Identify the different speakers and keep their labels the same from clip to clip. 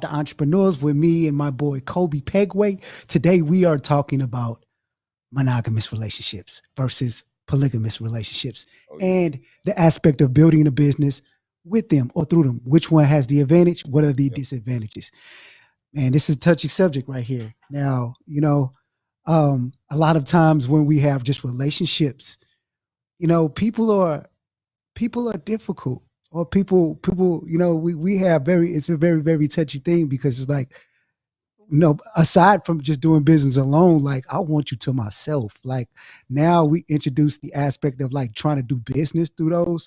Speaker 1: to Entrepreneurs with me and my boy Kobe Pegway. Today we are talking about monogamous relationships versus polygamous relationships and the aspect of building a business with them or through them. Which one has the advantage? What are the disadvantages? Man, this is a touchy subject right here. Now, a lot of times when we have just relationships, people are difficult, or people, we have it's a very, very touchy thing, because it's like, aside from just doing business alone, like, I want you to myself. Like, now we introduce the aspect of like trying to do business through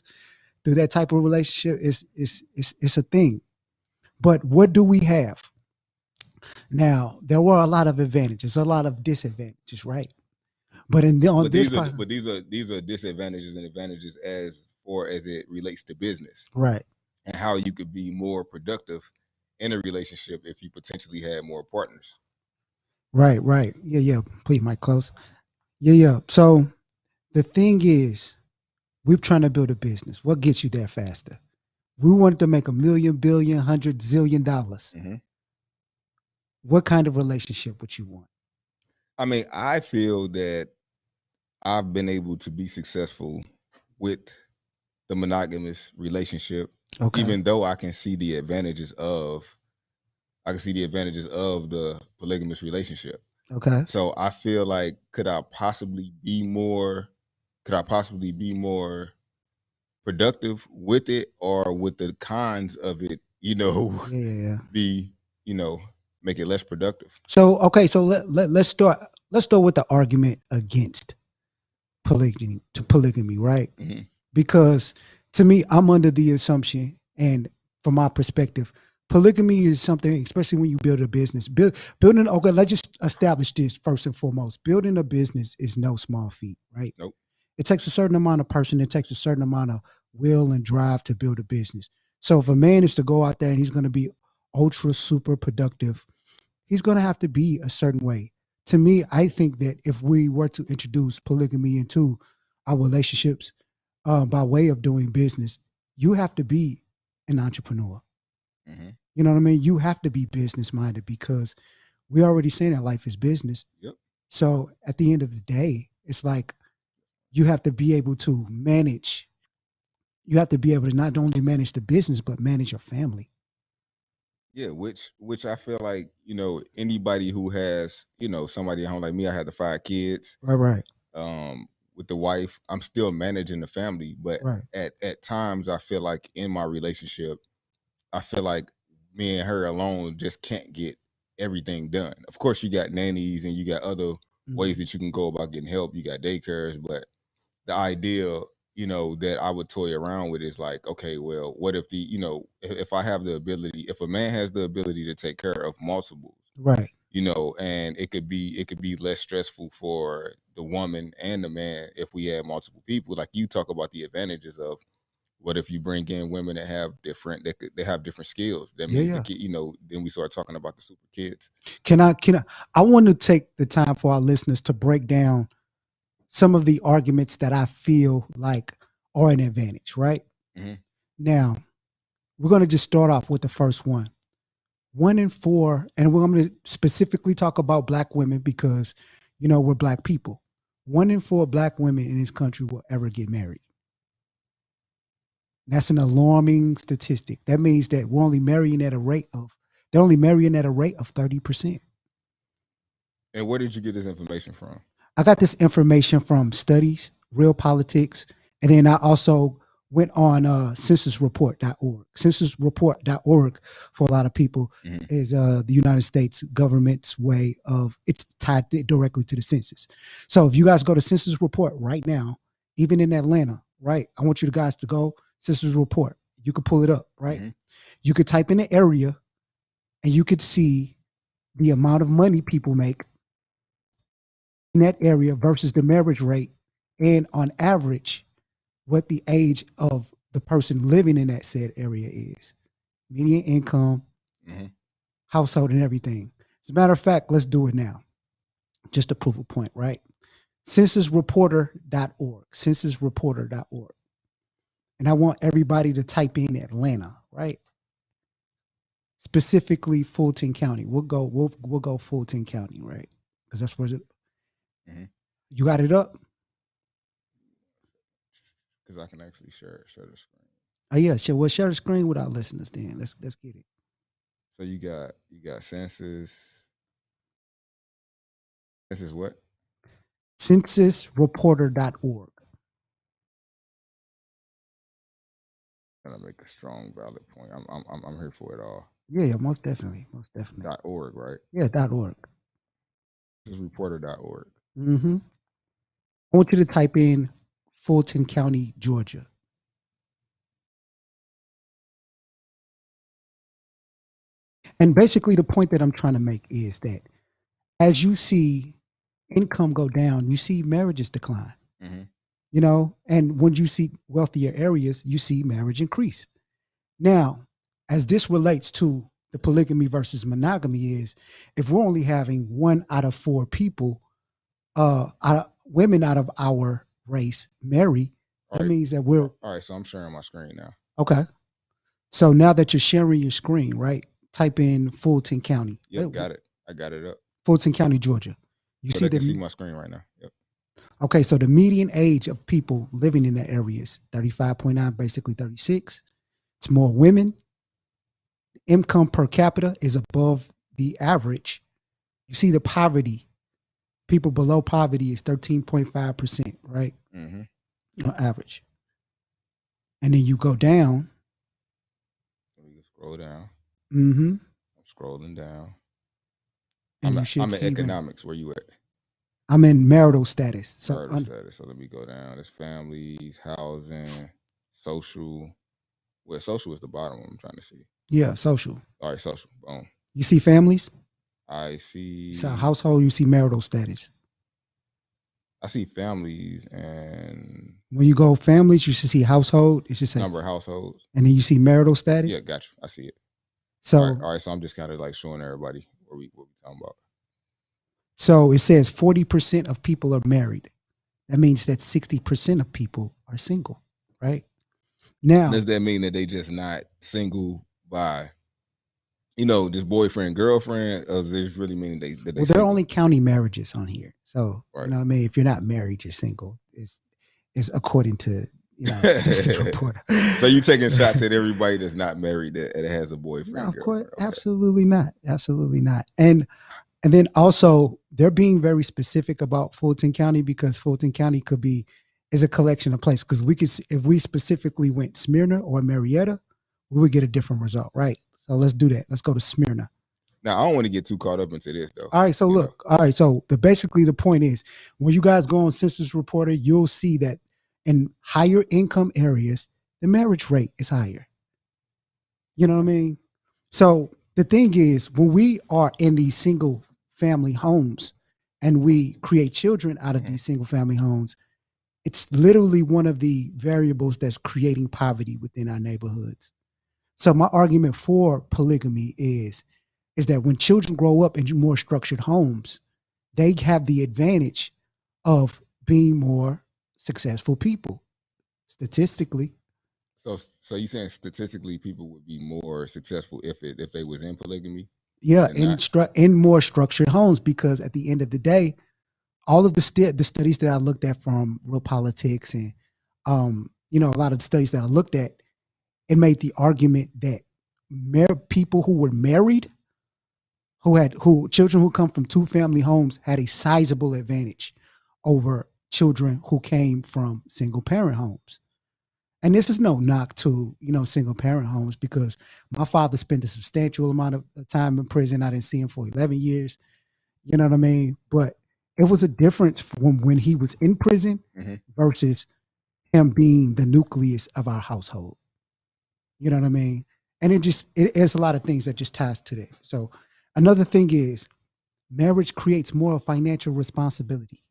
Speaker 1: that type of relationship. It's a thing. But what do we have? Now, there were a lot of advantages, a lot of disadvantages, right? But
Speaker 2: these are disadvantages and advantages as far as it relates to business,
Speaker 1: right?
Speaker 2: And how you could be more productive in a relationship if you potentially had more partners.
Speaker 1: Right. Yeah. Put your mic close. Yeah. So the thing is, we're trying to build a business. What gets you there faster? We wanted to make $1 million, billion, $100 zillion.
Speaker 2: Mm-hmm.
Speaker 1: What kind of relationship would you want?
Speaker 2: I mean, I feel that I've been able to be successful with the monogamous relationship, even though I can see the advantages of the polygamous relationship.
Speaker 1: Okay.
Speaker 2: So I feel like, could I possibly be more productive with it, or with the cons of it, be, make it less productive?
Speaker 1: So, okay. So let's start with the argument against polygamy, right?
Speaker 2: Mm-hmm.
Speaker 1: Because to me, I'm under the assumption, and from my perspective, polygamy is something, especially when you build a business. Building, okay, let's just establish this first and foremost. Building a business is no small feat, right?
Speaker 2: Nope.
Speaker 1: It takes a certain amount of person. It takes a certain amount of will and drive to build a business. So if a man is to go out there and he's going to be ultra super productive, he's going to have to be a certain way. To me, I think that if we were to introduce polygamy into our relationships, by way of doing business, you have to be an entrepreneur.
Speaker 2: Mm-hmm.
Speaker 1: You know what I mean? You have to be business minded, because we already saying that life is business.
Speaker 2: Yep.
Speaker 1: So at the end of the day, it's like you have to be able to manage. You have to be able to not only manage the business, but manage your family.
Speaker 2: Yeah, which I feel like, anybody who has, somebody at home like me, I had the 5 kids.
Speaker 1: Right.
Speaker 2: With the wife, I'm still managing the family, but
Speaker 1: Right.
Speaker 2: at times I feel like in my relationship, I feel like me and her alone just can't get everything done. Of course, you got nannies and you got other ways that you can go about getting help. You got daycares, but the idea, that I would toy around with is like, okay, well, what if if I have the ability, if a man has the ability to take care of multiples,
Speaker 1: right,
Speaker 2: and it could be less stressful for the woman and the man if we had multiple people. Like, you talk about the advantages of, what if you bring in women that have different skills? That means the kid, then we start talking about the super kids.
Speaker 1: I want to take the time for our listeners to break down some of the arguments that I feel like are an advantage, right?
Speaker 2: Mm-hmm.
Speaker 1: Now, we're going to just start off with the first one. 1 in 4, and I'm going to specifically talk about Black women because, we're Black people. 1 in 4 Black women in this country will ever get married. That's an alarming statistic. That means that they're only marrying at a rate of 30%.
Speaker 2: And where did you get this information from?
Speaker 1: I got this information from studies, Real Politics, and then I also went on censusreport.org. Censusreport.org, for a lot of people, is the United States government's way of, it's tied directly to the census. So if you guys go to Census Report right now, even in Atlanta, right, I want you guys to go Census Report. You could pull it up, right? Mm-hmm. You could type in the area and you could see the amount of money people make in that area versus the marriage rate, and on average, what the age of the person living in that said area is. Median income, household, and everything. As a matter of fact, let's do it now. Just to prove a point, right? Censusreporter.org. Censusreporter.org. And I want everybody to type in Atlanta, right? specifically Fulton County. We'll go Fulton County, right? Because that's where you got it up.
Speaker 2: Because I can actually share the screen.
Speaker 1: Oh yeah, sure. Well, share the screen with our listeners. Then let's get it.
Speaker 2: So you got census. This is what?
Speaker 1: Censusreporter.org.
Speaker 2: Trying to make a strong, valid point. I'm here for it all.
Speaker 1: Yeah, most definitely.
Speaker 2: .org, right?
Speaker 1: Yeah, .org.
Speaker 2: Censusreporter.org.
Speaker 1: Mm-hmm. I want you to type in Fulton County, Georgia. And basically, the point that I'm trying to make is that as you see income go down, you see marriages decline. And when you see wealthier areas, you see marriage increase. Now, as this relates to the polygamy versus monogamy is, if we're only having 1 out of 4 people, women out of our race marry, that means that we're...
Speaker 2: All right, so I'm sharing my screen now.
Speaker 1: Okay. So now that you're sharing your screen, right, type in Fulton County.
Speaker 2: Yep, got it. I got it up.
Speaker 1: Fulton County, Georgia. You
Speaker 2: so see my screen right now. Yep.
Speaker 1: Okay, so the median age of people living in that area is 35.9, basically 36. It's more women. Income per capita is above the average. You see the poverty. People below poverty is 13.5%, right? On average. And then you go down.
Speaker 2: You scroll down.
Speaker 1: I'm
Speaker 2: scrolling down.
Speaker 1: And
Speaker 2: I'm in economics. Where you at?
Speaker 1: I'm in marital status.
Speaker 2: Marital status. So let me go down. There's families, housing, social. Well, social is the bottom one I'm trying to see.
Speaker 1: Yeah, social.
Speaker 2: All right, social. Boom.
Speaker 1: You see families?
Speaker 2: I see.
Speaker 1: So household, you see marital status.
Speaker 2: I see families, and
Speaker 1: when you go families, you should see household. It's just
Speaker 2: number of households.
Speaker 1: And then you see marital status.
Speaker 2: Yeah, gotcha. I see it.
Speaker 1: So
Speaker 2: all right. So I'm just kind of like showing everybody what we talking about.
Speaker 1: So it says 40% of people are married. That means that 60% of people are single, right? Now,
Speaker 2: does that mean that they just not single by, just boyfriend, girlfriend? Or does this really mean that they
Speaker 1: well, they're only counting marriages on here. So, right. You know what I mean? If you're not married, you're single. It's according to, Census Reporter.
Speaker 2: So you taking shots at everybody that's not married that has a boyfriend?
Speaker 1: No, of course, okay. Absolutely not. Absolutely not. And then also they're being very specific about Fulton County because Fulton County is a collection of places. Because we could, if we specifically went Smyrna or Marietta, we would get a different result, right? So let's do that. Let's go to Smyrna.
Speaker 2: Now I don't want to get too caught up into this though.
Speaker 1: All right, so look. All right, so basically the point is when you guys go on Census Reporter, you'll see that in higher income areas, the marriage rate is higher. You know what I mean? So the thing is, when we are in these single family homes and we create children out of these single family homes, it's literally one of the variables that's creating poverty within our neighborhoods. So my argument for polygamy is that when children grow up in more structured homes, they have the advantage of being more successful people statistically.
Speaker 2: So you saying statistically people would be more successful if they was in polygamy?
Speaker 1: Yeah, in more structured homes, because at the end of the day, all of the studies that I looked at from Real Politics and a lot of the studies that I looked at, it made the argument that people who were married, children who come from 2-family homes had a sizable advantage over children who came from single parent homes. And this is no knock to, single parent homes, because my father spent a substantial amount of time in prison. I didn't see him for 11 years. You know what I mean? But it was a difference from when he was in prison versus him being the nucleus of our household. You know what I mean? And it's a lot of things that just ties to that. So another thing is marriage creates more financial responsibility,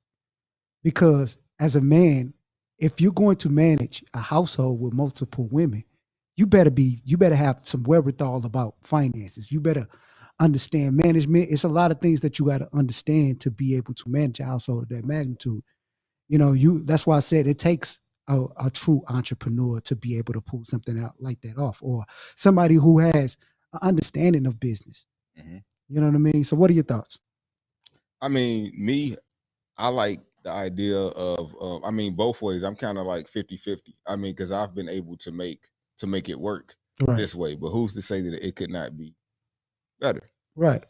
Speaker 1: because as a man, if you're going to manage a household with multiple women, you better have some wherewithal about finances. You better understand management. It's a lot of things that you got to understand to be able to manage a household of that magnitude. That's why I said it takes a true entrepreneur to be able to pull something out like that off, or somebody who has understanding of business.
Speaker 2: Mm-hmm.
Speaker 1: You know what I mean? So what are your thoughts?
Speaker 2: I mean, I like the idea of, I mean, both ways. I'm kind of like 50-50. I mean, because I've been able to make it work this way, but who's to say that it could not be better?
Speaker 1: Right.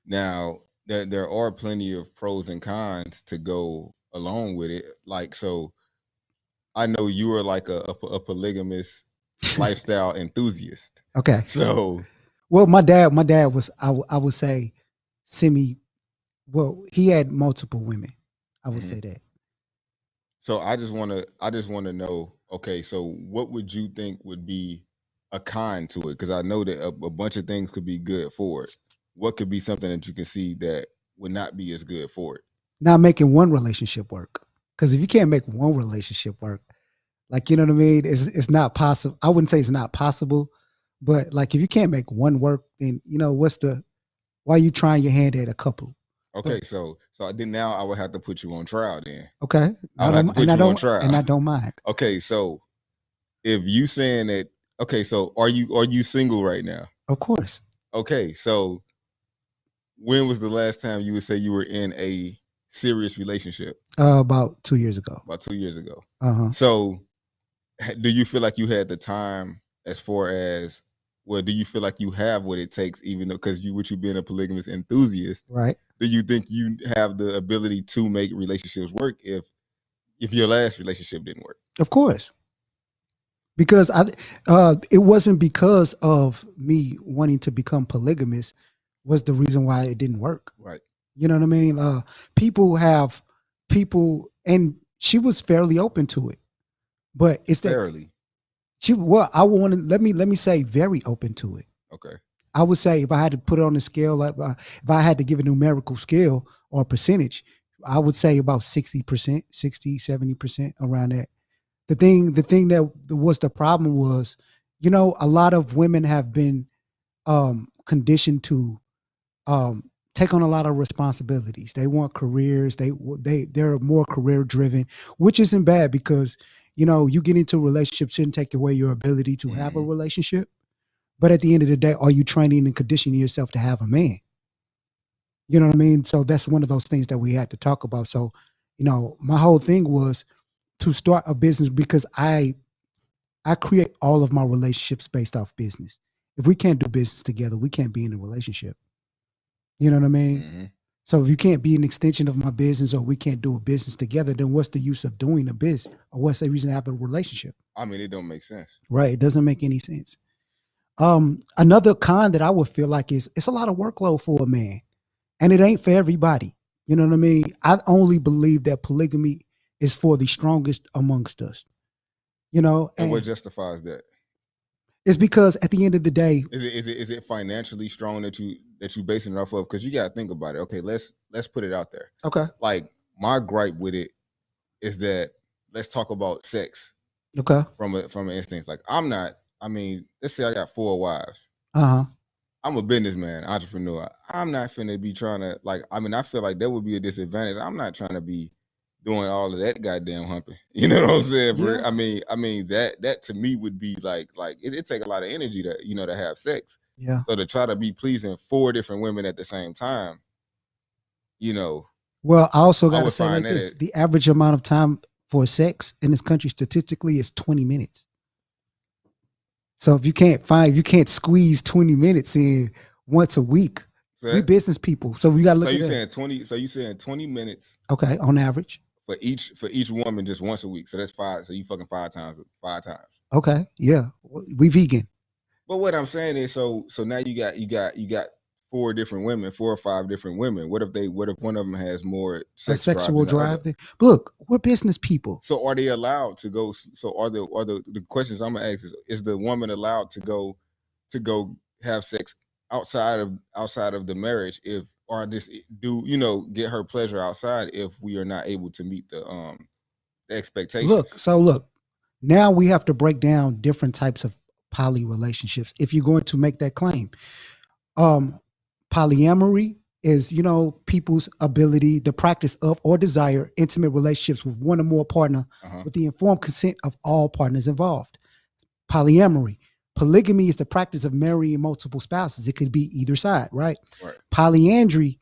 Speaker 2: Now, there are plenty of pros and cons to go along with it. Like, so I know you are like a polygamous lifestyle enthusiast.
Speaker 1: Okay.
Speaker 2: So,
Speaker 1: well, my dad was, I would say, well, he had multiple women. I would say that.
Speaker 2: So I just want to know, okay, so what would you think would be a con to it? Because I know that a bunch of things could be good for it. What could be something that you can see that would not be as good for it?
Speaker 1: Not making one relationship work. Because if you can't make one relationship work, like, you know what I mean? It's not possible. I wouldn't say it's not possible, but like if you can't make one work, then why are you trying your hand at a couple?
Speaker 2: Okay, so then now I would have to put you on trial then.
Speaker 1: Okay.
Speaker 2: I would have to put you on trial.
Speaker 1: And I don't mind.
Speaker 2: Okay, so if you saying that, okay, so are you single right now?
Speaker 1: Of course.
Speaker 2: Okay, so when was the last time you would say you were in a serious relationship?
Speaker 1: About 2 years ago.
Speaker 2: About 2 years ago.
Speaker 1: Uh-huh.
Speaker 2: So do you feel like you had the time as far as, well, do you feel like you have what it takes, even though, because you being a polygamous enthusiast,
Speaker 1: right?
Speaker 2: Do you think you have the ability to make relationships work if your last relationship didn't work?
Speaker 1: Of course. Because it wasn't because of me wanting to become polygamous was the reason why it didn't work.
Speaker 2: Right.
Speaker 1: You know what I mean? People, and she was fairly open to it, but it's
Speaker 2: fairly.
Speaker 1: I want to let me say very open to it.
Speaker 2: Okay.
Speaker 1: I would say if I had to put it on a scale, if I had to give a numerical scale or a percentage, I would say about 60%, 60, 70% around that. The thing that was the problem was, a lot of women have been conditioned to take on a lot of responsibilities. They want careers. They're more career driven, which isn't bad because, you get into a relationship shouldn't take away your ability to have a relationship. But at the end of the day, are you training and conditioning yourself to have a man? You know what I mean? So that's one of those things that we had to talk about. So, my whole thing was to start a business because I create all of my relationships based off business. If we can't do business together, we can't be in a relationship. You know what I mean?
Speaker 2: Mm-hmm.
Speaker 1: So if you can't be an extension of my business or we can't do a business together, then what's the use of doing a business? Or what's the reason to have a relationship?
Speaker 2: I mean, it don't make sense.
Speaker 1: Right. It doesn't make any sense. Another con that I would feel like is it's a lot of workload for a man. And it ain't for everybody. You know what I mean? I only believe that polygamy is for the strongest amongst us.
Speaker 2: And what justifies that?
Speaker 1: It's because at the end of the day,
Speaker 2: is it financially strong that you basing it off of? Because you got to think about it. Okay, let's put it out there.
Speaker 1: Okay.
Speaker 2: Like my gripe with it is that let's talk about sex.
Speaker 1: Okay.
Speaker 2: From an instance, like let's say I got 4 wives.
Speaker 1: Uh-huh.
Speaker 2: I'm a businessman, entrepreneur. I'm not finna be trying to I feel like that would be a disadvantage. I'm not trying to be doing all of that goddamn humping. You know what I'm saying? Yeah. I mean that to me would be like it take a lot of energy to to have sex.
Speaker 1: Yeah.
Speaker 2: So to try to be pleasing 4 different women at the same time,
Speaker 1: Well, I also got to say like this: the average amount of time for sex in this country statistically is 20 minutes. So if you can't squeeze 20 minutes in once a week, we business people. So we got to look at that.
Speaker 2: So you saying 20 minutes?
Speaker 1: Okay, on average.
Speaker 2: For each woman just once a week. So that's 5. So you fucking 5 times.
Speaker 1: Okay, yeah, we vegan.
Speaker 2: But what I'm saying is, so now you got 4 different women, 4 or 5 different women. What if one of them has more
Speaker 1: sexual drive? Look, we're business people.
Speaker 2: So are they allowed to go? So are the questions I'm gonna ask is the woman allowed to go have sex outside of the marriage or just get her pleasure outside if we are not able to meet the expectations?
Speaker 1: Look, now we have to break down different types of poly relationships if you're going to make that claim. Polyamory is, people's ability, the practice of or desire intimate relationships with one or more partner with the informed consent of all partners involved. Polyamory. Polygamy is the practice of marrying multiple spouses. It could be either side, right?
Speaker 2: Right.
Speaker 1: Polyandry,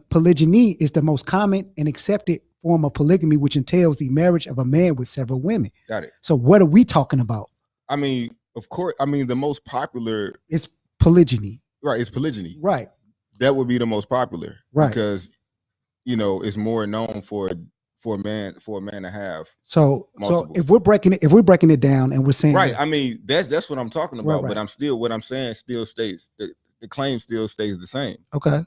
Speaker 1: polygyny is the most common and accepted form of polygamy, which entails the marriage of a man with several women.
Speaker 2: Got it.
Speaker 1: So what are we talking about?
Speaker 2: I mean, of course, the most popular
Speaker 1: It's polygyny.
Speaker 2: Right, it's polygyny.
Speaker 1: Right.
Speaker 2: That would be the most popular.
Speaker 1: Right.
Speaker 2: Because, it's more known for a man to have.
Speaker 1: So
Speaker 2: multiples.
Speaker 1: if we're breaking it down and we're saying
Speaker 2: right, that's what I'm talking about.
Speaker 1: Right.
Speaker 2: But what I'm saying still stays, the claim still stays the same.
Speaker 1: Okay.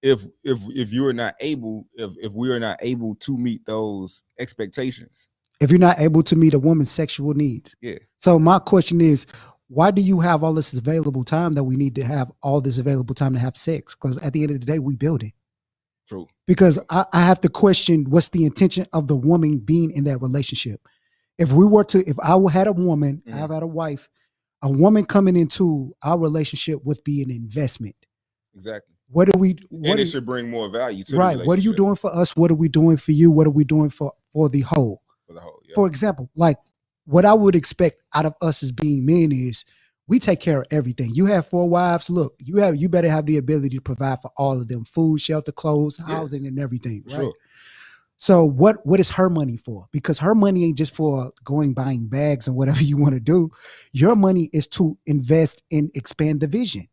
Speaker 2: If you are not able, if we are not able to meet those expectations,
Speaker 1: if you're not able to meet a woman's sexual needs.
Speaker 2: Yeah.
Speaker 1: So my question is, why do you have all this available time that we need to have all this available time to have sex? Because at the end of the day, we build it.
Speaker 2: True.
Speaker 1: Because I have to question what's the intention of the woman being in that relationship. If I had a woman, I have had a wife, a woman coming into our relationship would be an investment.
Speaker 2: Exactly.
Speaker 1: It
Speaker 2: should bring more value to
Speaker 1: right.
Speaker 2: The
Speaker 1: what are you doing for us? What are we doing for you? What are we doing for the whole?
Speaker 2: For the whole. Yeah.
Speaker 1: For example, like what I would expect out of us as being men is we take care of everything. You have 4 wives. Look, you better have the ability to provide for all of them: food, shelter, clothes, housing, and everything. Right. Sure. So what is her money for? Because her money ain't just for buying bags and whatever you want to do. Your money is to invest and expand the vision.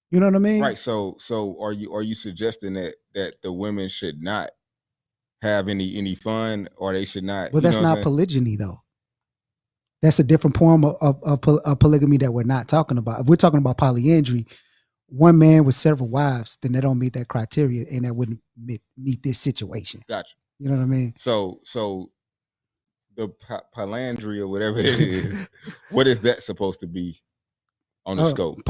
Speaker 1: You know what I mean?
Speaker 2: Right. So are you suggesting that the women should not have any fun, or they should not?
Speaker 1: Well, that's not polygyny, though. That's a different form of polygamy that we're not talking about. If we're talking about polyandry, one man with several wives, then they don't meet that criteria, and that wouldn't meet this situation.
Speaker 2: Gotcha.
Speaker 1: You know what I mean?
Speaker 2: So the polyandry or whatever it is, what is that supposed to be on the scope?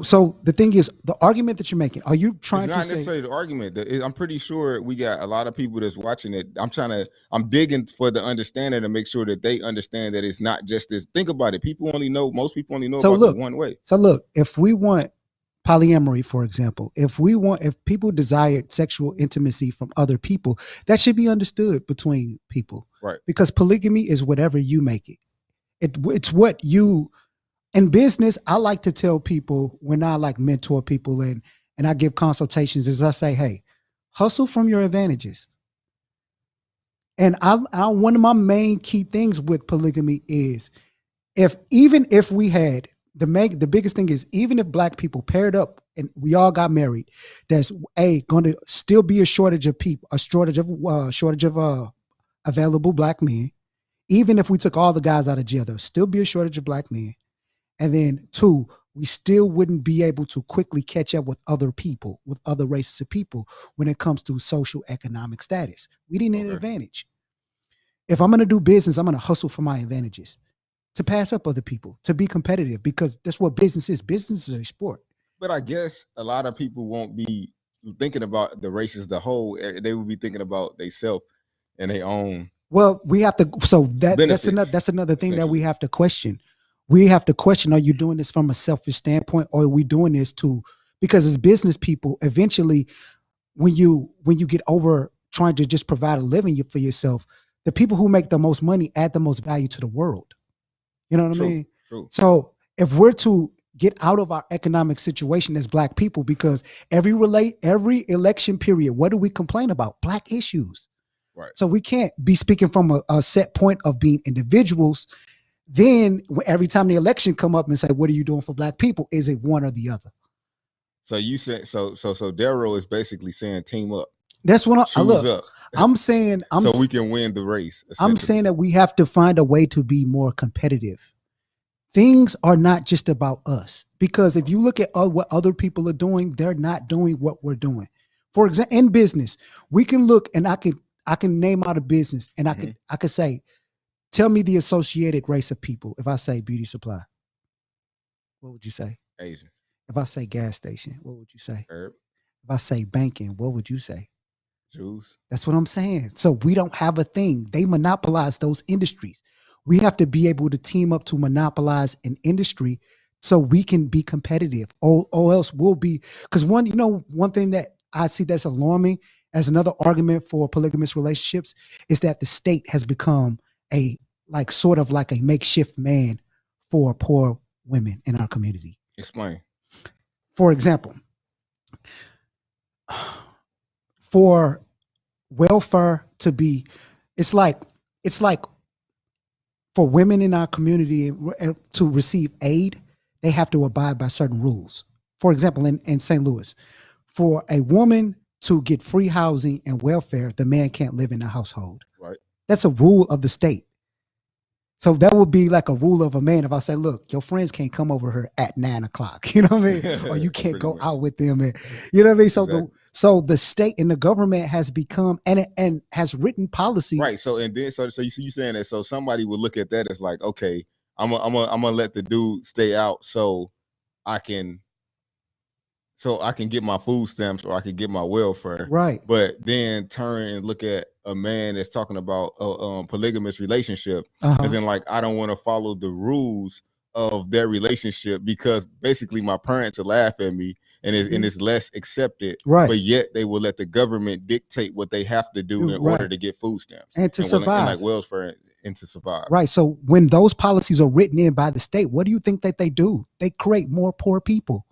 Speaker 1: So the thing is, the argument that you're making, are you trying to say? It's not
Speaker 2: necessarily the argument. I'm pretty sure we got a lot of people that's watching it. I'm digging for the understanding to make sure that they understand that it's not just this. Think about it. Most people only know about it one way.
Speaker 1: So look, if we want polyamory, for example, if people desired sexual intimacy from other people, that should be understood between people.
Speaker 2: Right.
Speaker 1: Because polygamy is whatever you make it. It's what you... In business, I like to tell people when I mentor people and I give consultations is I say, hey, hustle from your advantages. And one of my main key things with polygamy is even if we had the biggest thing is even if Black people paired up and we all got married, there's going to still be a shortage of people, a shortage of available Black men. Even if we took all the guys out of jail, there'll still be a shortage of Black men. And then 2, we still wouldn't be able to quickly catch up with other people, with other races of people when it comes to social economic status. We didn't need an advantage. If I'm going to do business, I'm going to hustle for my advantages to pass up other people, to be competitive, because that's what business is. Business is a sport.
Speaker 2: But I guess a lot of people won't be thinking about the race as the whole. They will be thinking about themselves and their own.
Speaker 1: Well, we have to. So that's another thing that we have to question. We have to question, are you doing this from a selfish standpoint, or are we doing this because as business people, eventually when you get over trying to just provide a living for yourself, the people who make the most money add the most value to the world. You know what I mean?
Speaker 2: True.
Speaker 1: So if we're to get out of our economic situation as Black people, because every election period, what do we complain about? Black issues.
Speaker 2: Right.
Speaker 1: So we can't be speaking from a set point of being individuals. Then every time the election come up and say, what are you doing for Black people? Is it one or the other?
Speaker 2: So you said, so Darryl is basically saying team up.
Speaker 1: That's what
Speaker 2: up.
Speaker 1: I'm saying.
Speaker 2: So we can win the race.
Speaker 1: I'm saying that we have to find a way to be more competitive. Things are not just about us, because if you look at what other people are doing, they're not doing what we're doing. For example, in business, we can look and I can name out a business and I could say, tell me the associated race of people. If I say beauty supply, what would you say?
Speaker 2: Asians.
Speaker 1: If I say gas station, what would you say?
Speaker 2: Arab.
Speaker 1: If I say banking, what would you say?
Speaker 2: Jews.
Speaker 1: That's what I'm saying. So we don't have a thing. They monopolize those industries. We have to be able to team up to monopolize an industry so we can be competitive, or else we'll be, because one thing that I see that's alarming as another argument for polygamous relationships is that the state has become a like sort of like a makeshift man for poor women in our community.
Speaker 2: Explain.
Speaker 1: For example, for welfare to be, it's like for women in our community to receive aid, they have to abide by certain rules. For example, in St. Louis, for a woman to get free housing and welfare, the man can't live in the household.
Speaker 2: Right.
Speaker 1: That's a rule of the state. So that would be like a rule of a man if I say, look, your friends can't come over here at 9 o'clock, you know what I mean? Or you can't go out with them. And, you know what I mean? So exactly. The state and the government has become and has written policies.
Speaker 2: Right. So and then so you saying that so somebody would look at that as like, okay, I'm gonna let the dude stay out so I can get my food stamps or I can get my welfare.
Speaker 1: Right.
Speaker 2: But then turn and look at a man that's talking about a polygamous relationship, as in like, I don't want to follow the rules of their relationship because basically my parents will laugh at me and it's less accepted.
Speaker 1: Right.
Speaker 2: But yet they will let the government dictate what they have to do in order to get food stamps
Speaker 1: and to survive.
Speaker 2: And like welfare and to survive.
Speaker 1: Right. So when those policies are written in by the state, what do you think that they do? They create more poor people.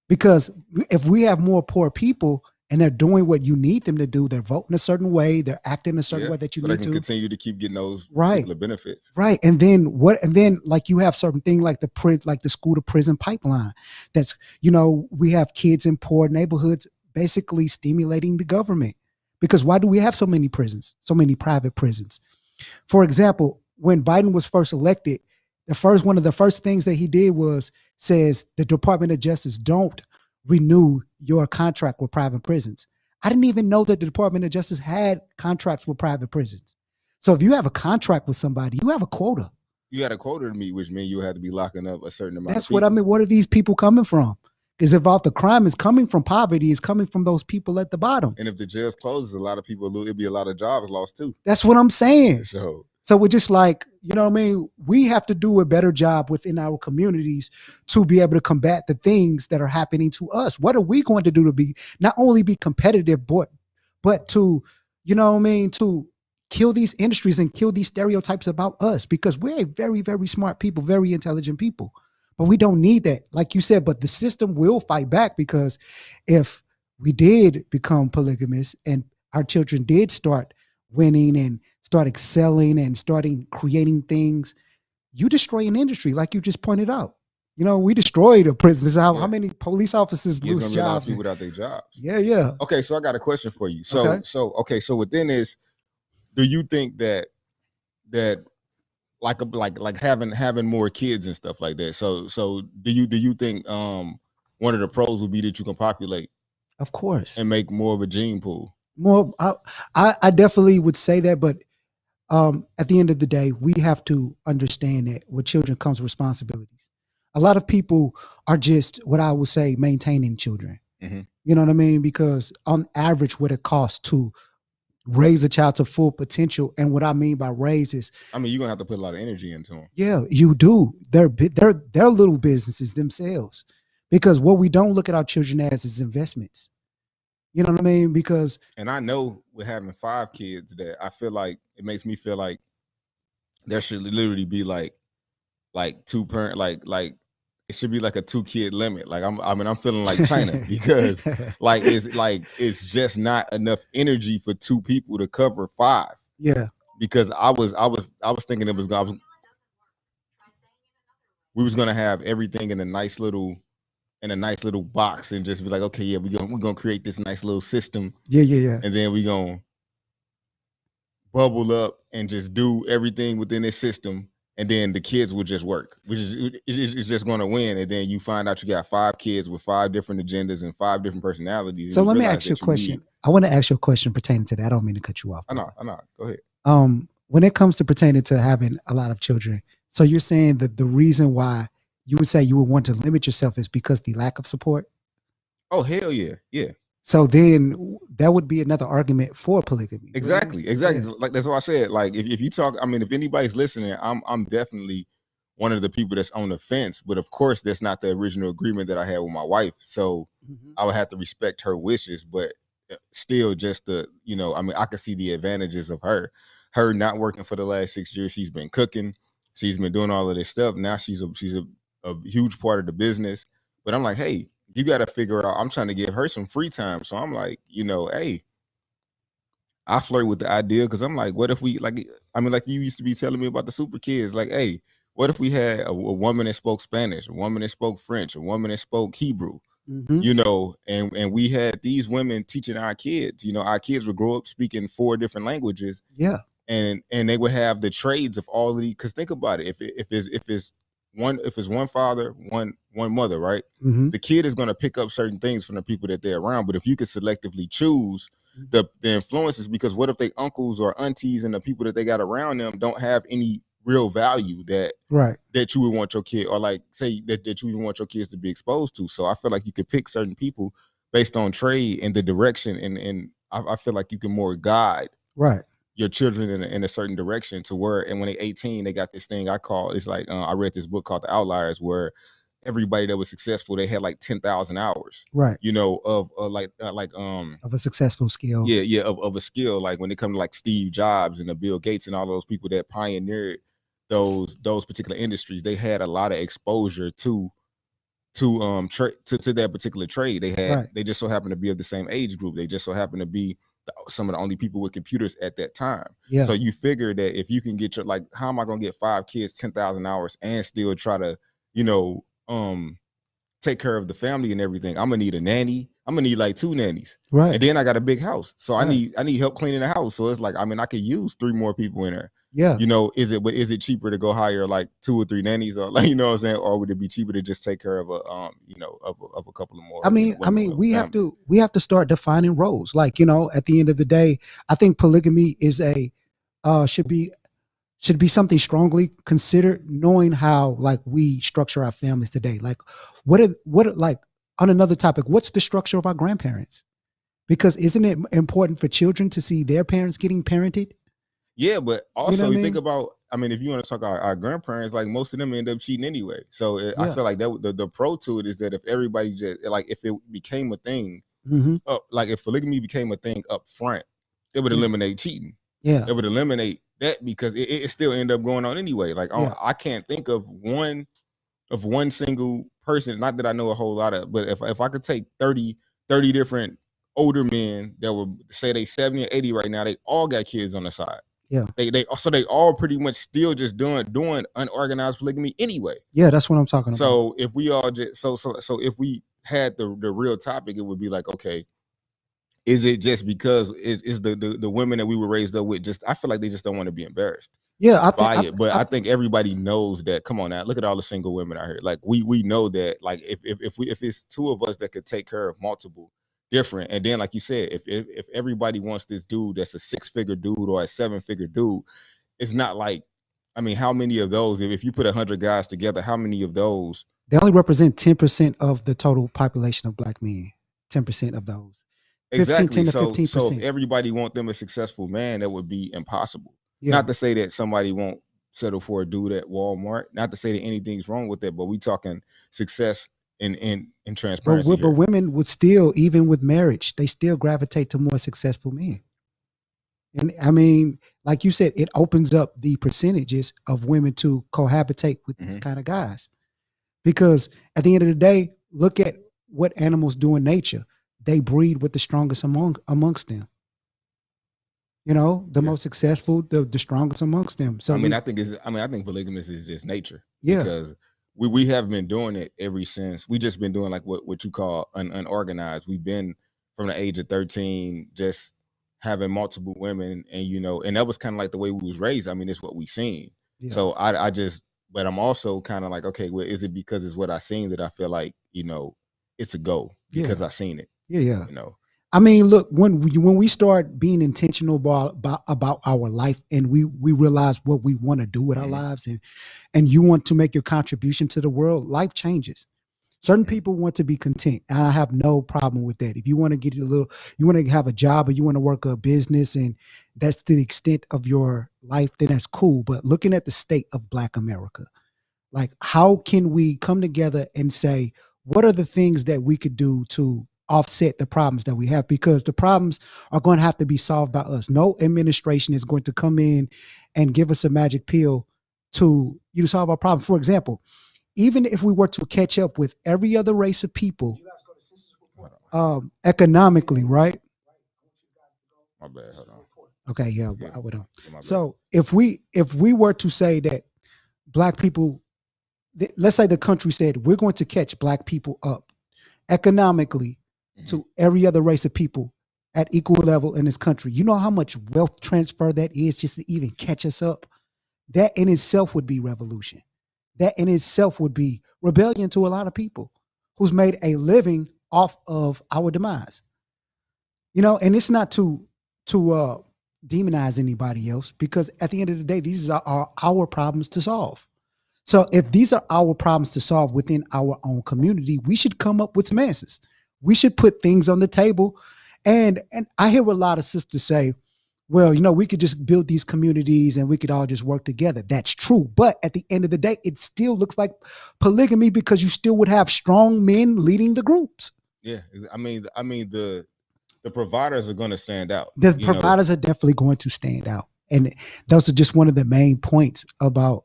Speaker 1: Because if we have more poor people and they're doing what you need them to do, they're voting a certain way, they're acting a certain way that you need to.
Speaker 2: So they can continue to keep getting those
Speaker 1: right.
Speaker 2: particular benefits.
Speaker 1: Right. And then like you have certain things like the school to prison pipeline. That's, we have kids in poor neighborhoods basically stimulating the government. Because why do we have so many prisons, so many private prisons? For example, when Biden was first elected, one of the first things that he did says the Department of Justice don't renew your contract with private prisons. I didn't even know that the Department of Justice had contracts with private prisons. So if you have a contract with somebody, you have a quota.
Speaker 2: You got a quota to meet, which means you have to be locking up a certain amount.
Speaker 1: That's what I mean. What are these people coming from? Because if all the crime is coming from poverty, it's coming from those people at the bottom.
Speaker 2: And if the jails closes, a lot of people lose. It'd be a lot of jobs lost too.
Speaker 1: That's what I'm saying.
Speaker 2: So
Speaker 1: we're just like, you know what I mean? We have to do a better job within our communities to be able to combat the things that are happening to us. What are we going to do to be not only be competitive, but to, you know what I mean, to kill these industries and kill these stereotypes about us, because we're a very, very smart people, very intelligent people. But we don't need that, like you said, but the system will fight back, because if we did become polygamous and our children did start winning and start excelling and starting creating things, you destroy an industry, like you just pointed out. We destroyed a prison. How many police officers lose jobs?
Speaker 2: A lot of people without their jobs.
Speaker 1: Yeah.
Speaker 2: Okay, so I got a question for you. So within this, do you think that like having more kids and stuff like that? So do you think one of the pros would be that you can populate,
Speaker 1: of course,
Speaker 2: and make more of a gene pool?
Speaker 1: More, I definitely would say that, but at the end of the day, we have to understand that with children comes responsibilities. A lot of people are just what I would say maintaining children. Mm-hmm. You know what I mean? Because on average, what it costs to raise a child to full potential, and what I mean by raise is,
Speaker 2: you're gonna have to put a lot of energy into them.
Speaker 1: Yeah, you do. They're little businesses themselves, because what we don't look at our children as is investments. You know what I mean? Because,
Speaker 2: and I know with having 5 kids that I feel like it makes me feel like there should literally be like 2 parent, like it should be like a 2-kid limit. Like I'm feeling like China, because it's just not enough energy for 2 people to cover 5.
Speaker 1: Yeah.
Speaker 2: Because I was thinking we was gonna have everything in a nice little box and just be like, okay, yeah, we're gonna create this nice little system.
Speaker 1: Yeah.
Speaker 2: And then we're gonna bubble up and just do everything within this system, and then the kids will just work, which is just gonna win. And then you find out you got 5 kids with 5 different agendas and 5 different personalities.
Speaker 1: So let me ask you a question. I want to ask you a question pertaining to that. I don't mean to cut you off.
Speaker 2: I know. Go ahead.
Speaker 1: When it comes to pertaining to having a lot of children, so you're saying that the reason why you would say you would want to limit yourself is because the lack of support?
Speaker 2: Oh, hell yeah. Yeah.
Speaker 1: So then that would be another argument for polygamy.
Speaker 2: Exactly.
Speaker 1: Yeah.
Speaker 2: Like that's what I said. Like if you talk, if anybody's listening, I'm definitely one of the people that's on the fence. But of course, that's not the original agreement that I had with my wife. So I would have to respect her wishes, but still just I can see the advantages of her her not working for the last 6 years. She's been cooking. She's been doing all of this stuff. Now she's a huge part of the business. But I'm like, hey, you got to figure out. I'm trying to give her some free time. So I'm like, hey, I flirt with the idea because I'm like, what if we like you used to be telling me about the super kids, like, hey, what if we had a woman that spoke Spanish, a woman that spoke French, a woman that spoke Hebrew, and we had these women teaching our kids. Our kids would grow up speaking 4 different languages.
Speaker 1: Yeah.
Speaker 2: And they would have the trades of all of these. Because think about it, if it's one father, one mother, right? The kid is going to pick up certain things from the people that they're around. But if you could selectively choose the influences, because what if they uncles or aunties and the people that they got around them don't have any real value that you would want your kid, or like say that you even want your kids to be exposed to. So I feel like you could pick certain people based on trade and the direction, and I feel like you can more guide your children in a certain direction to where, and when they're 18, they got this thing I call, it's like I read this book called The Outliers, where everybody that was successful, they had like 10,000 hours, of
Speaker 1: of a successful skill.
Speaker 2: Of a skill. Like when it comes to like Steve Jobs and the Bill Gates and all those people that pioneered those particular industries, they had a lot of exposure to that particular trade. They just so happened to be of the same age group. They just so happened to be some of the only people with computers at that time. So you figure that if you can get your, like, how am I going to get 5 kids 10,000 hours and still try to take care of the family and everything? I'm gonna need a nanny. I'm gonna need like 2 nannies, and then I got a big house, so I need help cleaning the house. So it's like, I could use 3 more people in there. Is it cheaper to go hire like 2 or 3 nannies, or like, what I'm saying, or would it be cheaper to just take care of a couple of more?
Speaker 1: We have to start defining roles. Like, at the end of the day, I think polygamy is should be something strongly considered, knowing how like we structure our families today. Like what like, on another topic, what's the structure of our grandparents? Because isn't it important for children to see their parents getting parented?
Speaker 2: Yeah, but also you think about, if you want to talk about our grandparents, like most of them end up cheating anyway. So I feel like that the pro to it is that if everybody just, like, if it became a thing, like if polygamy became a thing up front, it would eliminate cheating. It would eliminate that, because it still end up going on anyway. Like I can't think of one single person, not that I know a whole lot of, but if I could take 30 different older men that would say they 70 or 80 right now, they all got kids on the side. They all pretty much still just doing unorganized polygamy anyway.
Speaker 1: That's what I'm talking about.
Speaker 2: So if we all just so if we had the real topic, it would be like, okay, is it just because is the women that we were raised up with, just, I feel like they just don't want to be embarrassed by it. But I think everybody knows that. Come on now, look at all the single women out here. Like we know that, like, if it's 2 of us that could take care of multiple different, and then like you said, if everybody wants this dude that's a 6-figure dude or a 7-figure dude, it's not like, how many of those, if you put 100 guys together, how many of those?
Speaker 1: They only represent 10% of the total population of Black men. 10% of those.
Speaker 2: Exactly. 10 to 15%. So if everybody want them a successful man, that would be impossible. Not to say that somebody won't settle for a dude at Walmart. Not to say that anything's wrong with that, but we talking success in transparency.
Speaker 1: But women would still, even with marriage, they still gravitate to more successful men. And like you said, it opens up the percentages of women to cohabitate with these kind of guys. Because at the end of the day, look at what animals do in nature. They breed with the strongest amongst them. The most successful, the strongest amongst them. So
Speaker 2: I think polygamous is just nature. Because we have been doing it ever since. We just been doing like what you call unorganized. We've been from the age of 13 just having multiple women, and and that was kind of like the way we was raised. It's what we seen. So I just, but I'm also kind of like, okay, well, is it because it's what I seen that I feel like, it's a go because I seen it.
Speaker 1: Look, when we start being intentional about our life, and we realize what we want to do with our lives, and you want to make your contribution to the world, life changes. Certain people want to be content, and I have no problem with that. If you want to get you want to have a job, or you want to work a business, and that's the extent of your life, then that's cool. But looking at the state of Black America, like, how can we come together and say, what are the things that we could do to offset the problems that we have, because the problems are going to have to be solved by us. No administration is going to come in and give us a magic pill to solve our problem. For example, even if we were to catch up with every other race of people economically, right?
Speaker 2: My bad. Hold on.
Speaker 1: Okay, yeah, I would. So if we were to say that black people, let's say the country said we're going to catch black people up economically to every other race of people at equal level in this country. You know how much wealth transfer that is just to even catch us up? That in itself would be revolution. That in itself would be rebellion to a lot of people who's made a living off of our demise. And it's not to demonize anybody else, because at the end of the day, these are our problems to solve. So if these are our problems to solve within our own community, we should come up with some answers. We should put things on the table. And I hear a lot of sisters say, well, we could just build these communities and we could all just work together. That's true. But at the end of the day, it still looks like polygamy, because you still would have strong men leading the groups.
Speaker 2: Yeah. I mean, the providers are going to stand out.
Speaker 1: The providers are definitely going to stand out. And those are just one of the main points about,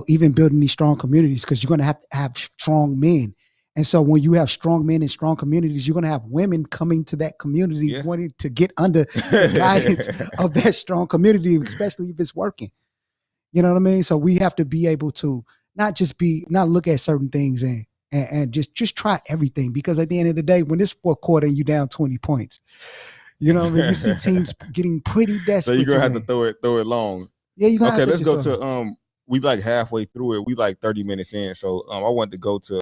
Speaker 1: even building these strong communities, because you're going to have strong men. And so when you have strong men in strong communities, you're going to have women coming to that community wanting to get under the guidance of that strong community, especially if it's working. You know what I mean? So we have to be able to not look at certain things and just try everything, because at the end of the day, when it's fourth quarter and you down 20 points, you see teams getting pretty desperate.
Speaker 2: So you're going to have to throw it long.
Speaker 1: Yeah, you got
Speaker 2: okay, let's go to we like halfway through it. We like 30 minutes in. So I wanted to go to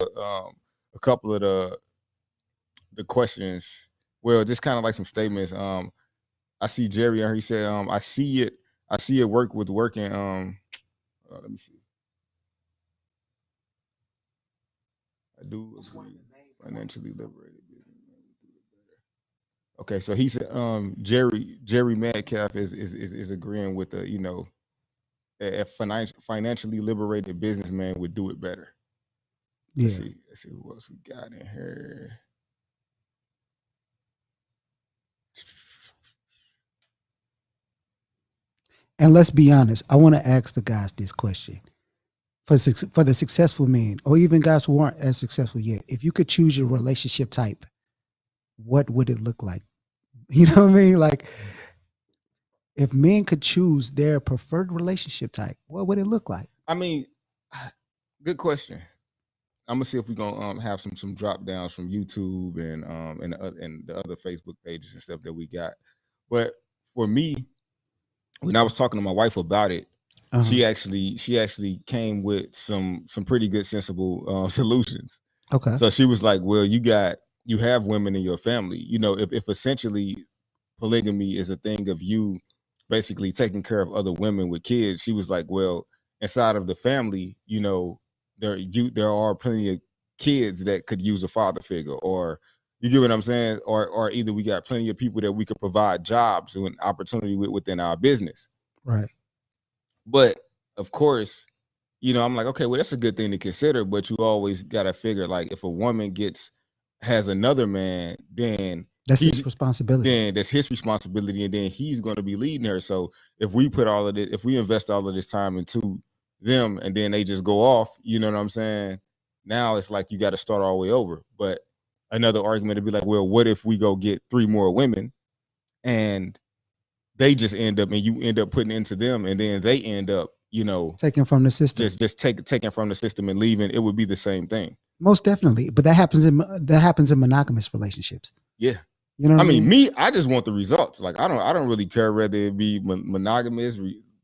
Speaker 2: a couple of the questions. Well, just kind of like some statements. I see Jerry on here. He said, I see it work with working. Let me see. I do agree. Financially liberated. Okay, so he said Jerry Metcalf is agreeing with the, a financially liberated businessman would do it better.
Speaker 1: Yeah.
Speaker 2: Let's see who else we got in here.
Speaker 1: And let's be honest, I want to ask the guys this question. For the successful men, or even guys who aren't as successful yet, if you could choose your relationship type, what would it look like? You know what I mean? Like, if men could choose their preferred relationship type, what would it look like?
Speaker 2: I mean, good question. I'm gonna see if we're gonna have some drop downs from YouTube and the other Facebook pages and stuff that we got. But for me, when I was talking to my wife about it, she actually came with some pretty good sensible solutions.
Speaker 1: Okay.
Speaker 2: So she was like, well, you have women in your family. If essentially polygamy is a thing of you basically taking care of other women with kids, she was like, well, inside of the family, there are plenty of kids that could use a father figure, or you get what I'm saying? Or either we got plenty of people that we could provide jobs and opportunity within our business.
Speaker 1: Right.
Speaker 2: But of course, I'm like, okay, well, that's a good thing to consider, but you always got to figure, like, if a woman has another man, then
Speaker 1: that's his responsibility.
Speaker 2: Then that's his responsibility, and then he's going to be leading her. So if we invest all of this time into them, and then they just go off, you know what I'm saying? Now it's like you got to start all the way over. But another argument would be like, well, what if we go get 3 more women, and they just end up, and you end up putting into them, and then they end up,
Speaker 1: taken from the system.
Speaker 2: Just taken from the system and leaving. It would be the same thing.
Speaker 1: Most definitely, but that happens in monogamous relationships.
Speaker 2: Yeah.
Speaker 1: You know what I mean?
Speaker 2: Me, I just want the results. Like, I don't really care whether it be monogamous,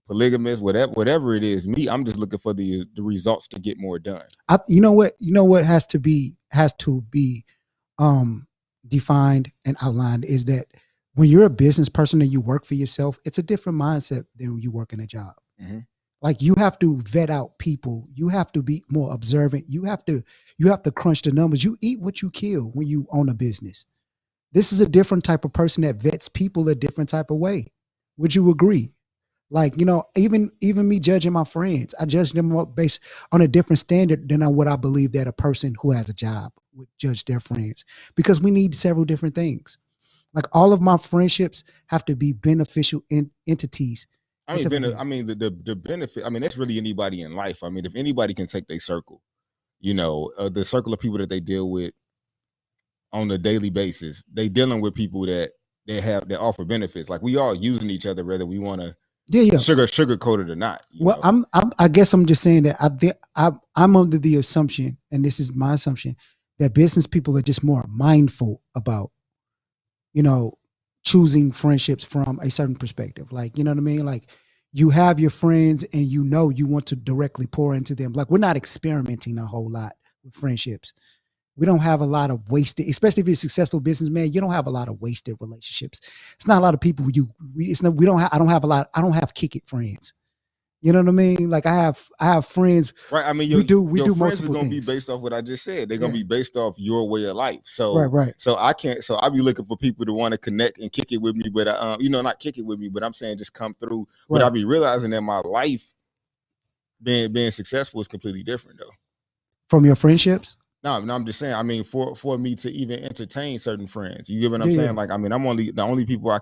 Speaker 2: polygamous, whatever it is. Me, I'm just looking for the results to get more done.
Speaker 1: You know what has to be defined and outlined is that when you're a business person and you work for yourself, it's a different mindset than when you work in a job.
Speaker 2: Mm-hmm.
Speaker 1: Like, you have to vet out people. You have to be more observant. You have to crunch the numbers. You eat what you kill when you own a business. This is a different type of person that vets people a different type of way. Would you agree? Like, even me judging my friends, I judge them based on a different standard than on what I believe that a person who has a job would judge their friends, because we need several different things. Like, all of my friendships have to be beneficial entities.
Speaker 2: I mean, the benefit. I mean, that's really anybody in life. I mean, if anybody can take their circle, the circle of people that they deal with on a daily basis, they dealing with people that offer benefits. Like, we all using each other, whether we want to sugarcoat it or not.
Speaker 1: Well, I guess I'm just saying that I'm under the assumption, and this is my assumption, that business people are just more mindful about, choosing friendships from a certain perspective. Like, you know what I mean? Like, you have your friends and you want to directly pour into them. Like, we're not experimenting a whole lot with friendships. We don't have a lot of wasted, especially if you're a successful businessman, you don't have a lot of wasted relationships. It's not a lot of people I don't have kick it friends. You know what I mean? Like, I have friends.
Speaker 2: Right. I mean,
Speaker 1: your
Speaker 2: friends are going to be based off what I just said. They're going to be based off your way of life. So,
Speaker 1: right.
Speaker 2: So I'll be looking for people to want to connect and kick it with me, but not kick it with me, but I'm saying just come through. Right. But I'll be realizing that my life being successful is completely different though.
Speaker 1: From your friendships?
Speaker 2: No, I'm just saying, I mean, for me to even entertain certain friends, you get what I'm saying? Like, I mean, the only people I